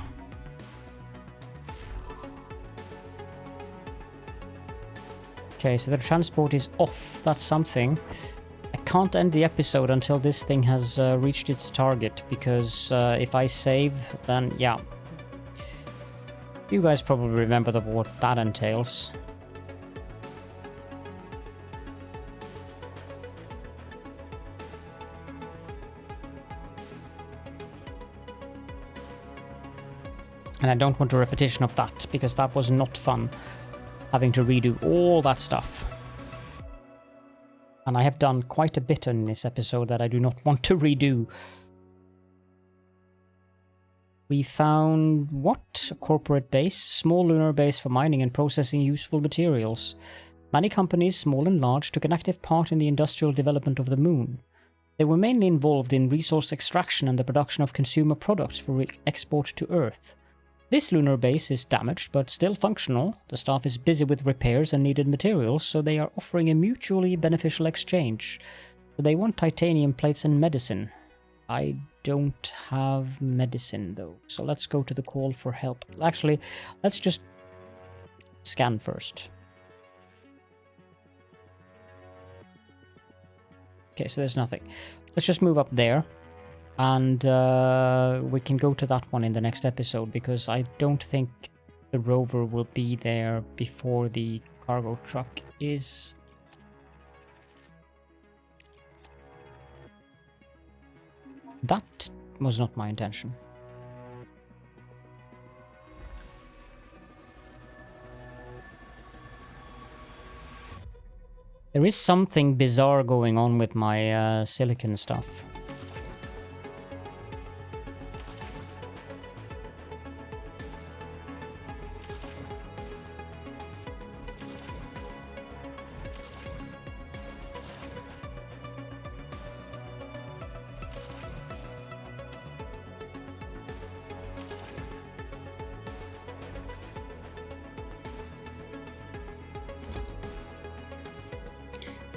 [SPEAKER 1] Okay, so the transport is off. That's something. I can't end the episode until this thing has reached its target, because if I save, then yeah. You guys probably remember what that entails. And I don't want a repetition of that, because that was not fun. Having to redo all that stuff. And I have done quite a bit in this episode that I do not want to redo. We found what? A corporate base, small lunar base for mining and processing useful materials. Many companies, small and large, took an active part in the industrial development of the moon. They were mainly involved in resource extraction and the production of consumer products for export to Earth. This lunar base is damaged but still functional. The staff is busy with repairs and needed materials, so they are offering a mutually beneficial exchange. They want titanium plates and medicine. I don't have medicine though, so let's go to the call for help. Actually, let's just scan first. Okay, so there's nothing. Let's just move up there. And we can go to that one in the next episode, because I don't think the rover will be there before the cargo truck is. That was not my intention. There is something bizarre going on with my silicon stuff.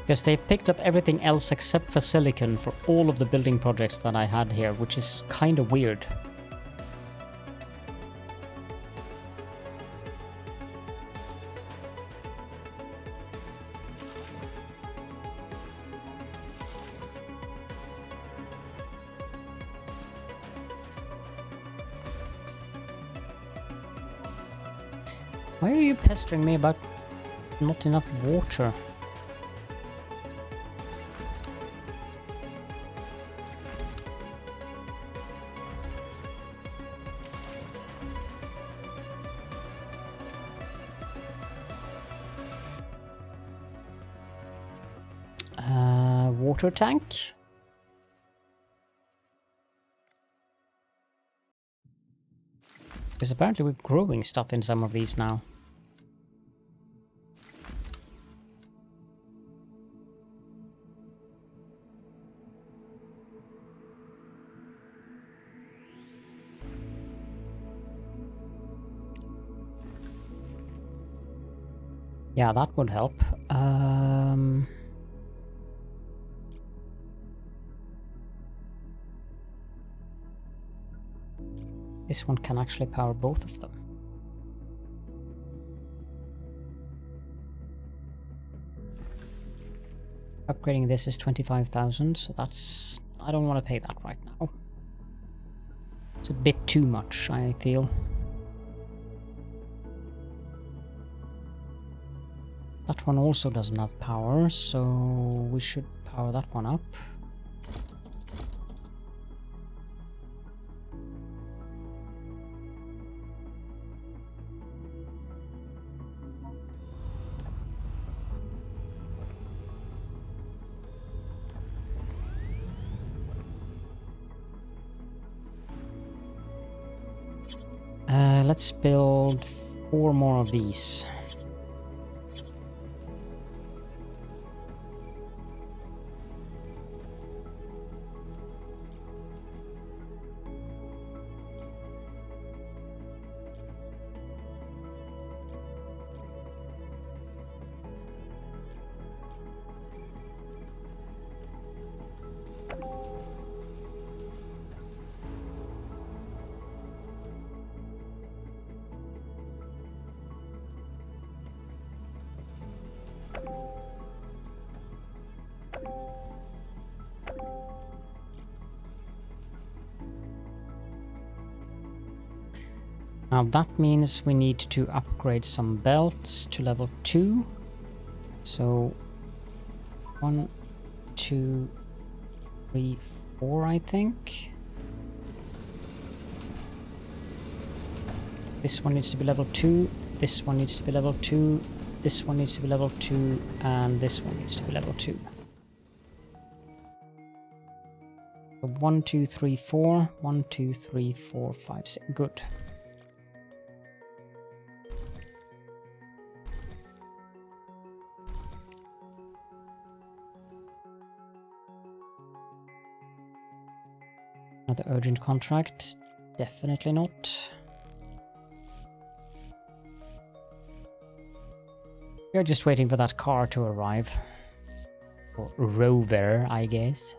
[SPEAKER 1] Because they picked up everything else except for silicon for all of the building projects that I had here, which is kind of weird. Why are you pestering me about not enough water? Water tank? Because apparently we're growing stuff in some of these now. Yeah, that would help. This one can actually power both of them. Upgrading this is 25,000, so that's... I don't want to pay that right now. It's a bit too much, I feel. That one also doesn't have power, so we should power that one up. Let's build 4 more of these. Now that means we need to upgrade some belts to level 2. So 1, 2, 3, 4 I think. This one needs to be level 2, this one needs to be level 2, this one needs to be level 2, and this one needs to be level 2. So 1, 2, 3, 4, 1, 2, 3, 4, 5, 6. Good. Another urgent contract? Definitely not. We're just waiting for that car to arrive. Or rover, I guess.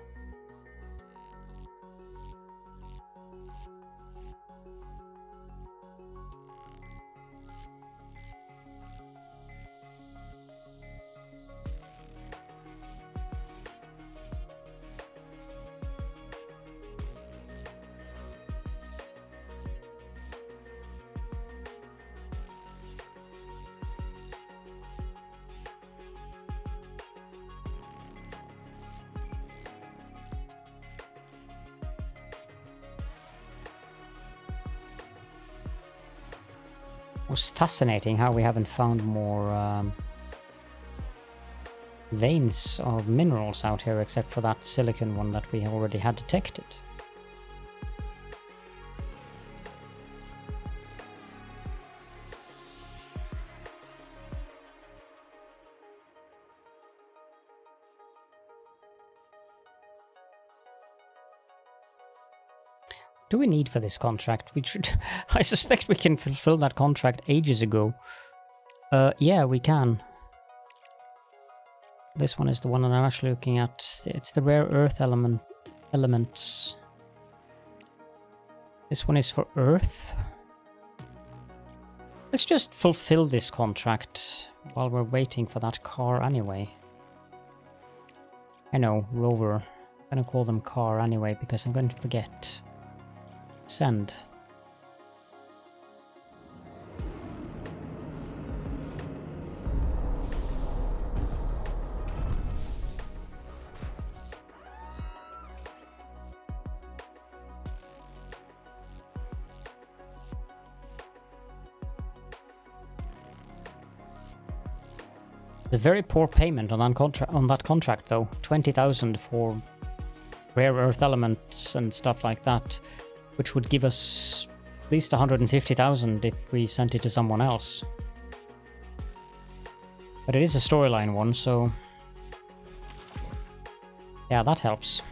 [SPEAKER 1] It's fascinating how we haven't found more veins of minerals out here except for that silicon one that we already had detected. Do we need for this contract? We should... I suspect we can fulfill that contract ages ago. Yeah, we can. This one is the one that I'm actually looking at. It's the rare earth elements. This one is for earth. Let's just fulfill this contract while we're waiting for that car anyway. I know, rover. I'm gonna call them car anyway because I'm going to forget. Send. A very poor payment on that contract though. 20,000 for rare earth elements and stuff like that, which would give us at least 150,000 if we sent it to someone else. But it is a storyline one, so yeah, that helps.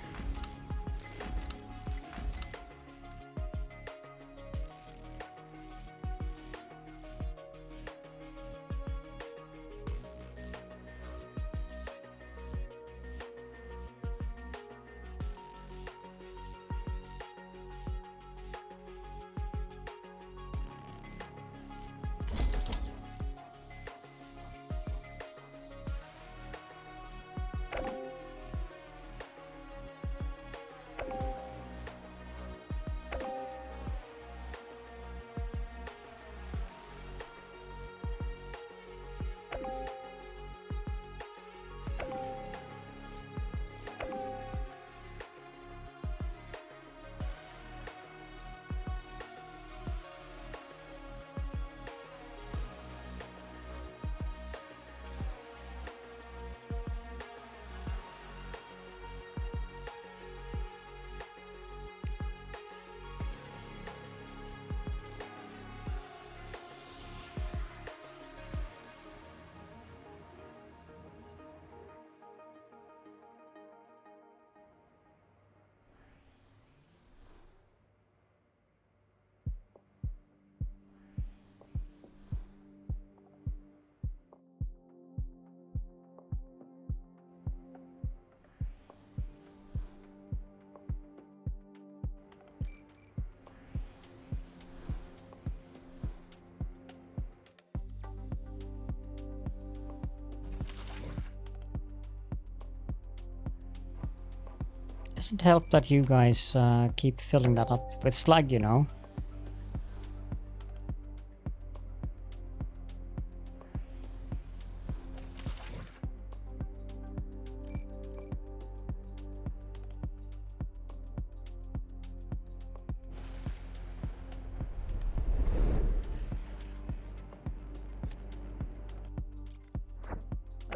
[SPEAKER 1] Doesn't help that you guys keep filling that up with slag, you know.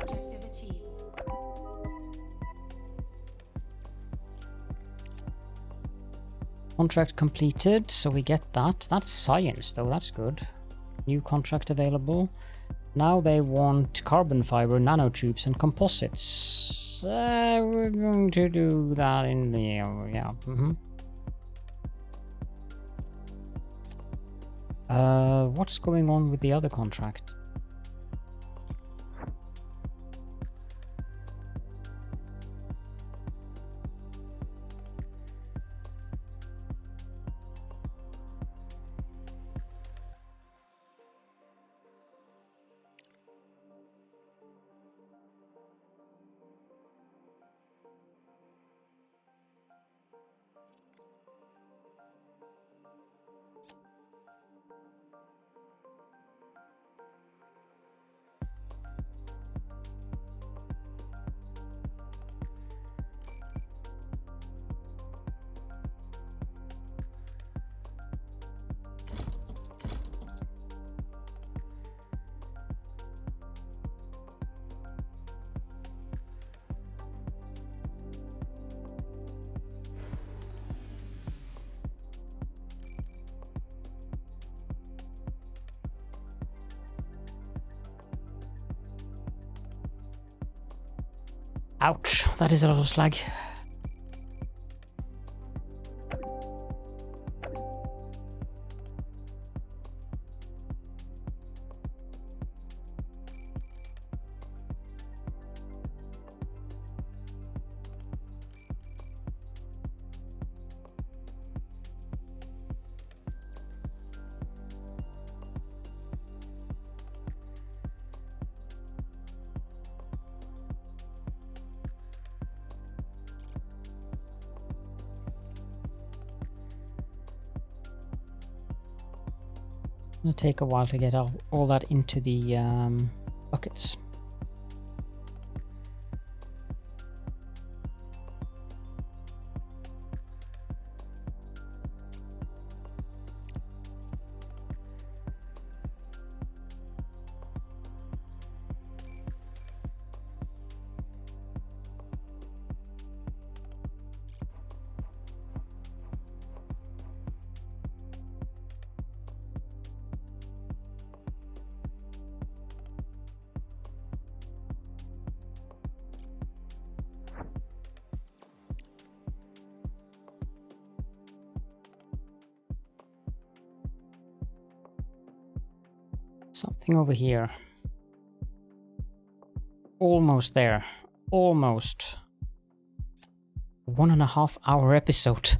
[SPEAKER 2] Objective achieved.
[SPEAKER 1] Contract completed, so we get that. That's science though, that's good. New contract available. Now they want carbon fiber, nanotubes and composites. We're going to do that in the... yeah. What's going on with the other contract? Ouch, that is a lot of slag. It'll take a while to get all that into the buckets. Something over here. Almost there. Almost. 1.5 hour episode.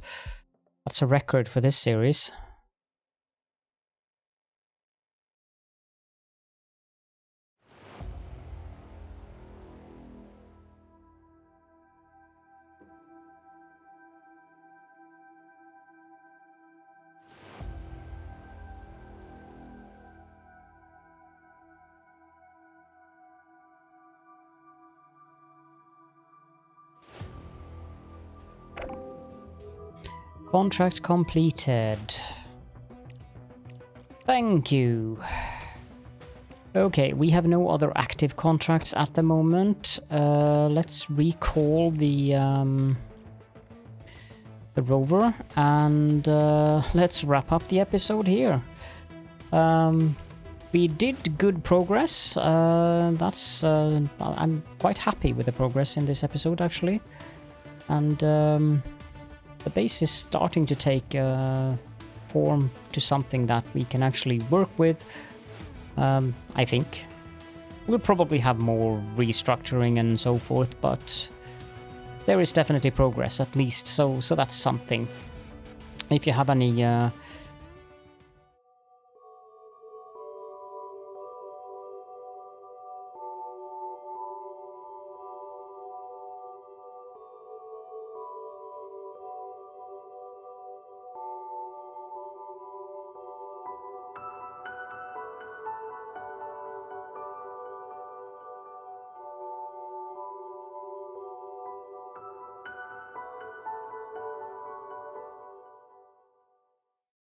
[SPEAKER 1] That's a record for this series. Contract completed. Thank you. Okay, we have no other active contracts at the moment. Let's recall the rover and let's wrap up the episode here. We did good progress. I'm quite happy with the progress in this episode actually, and the base is starting to take form to something that we can actually work with. I think we'll probably have more restructuring and so forth, but there is definitely progress at least, so that's something. If you have any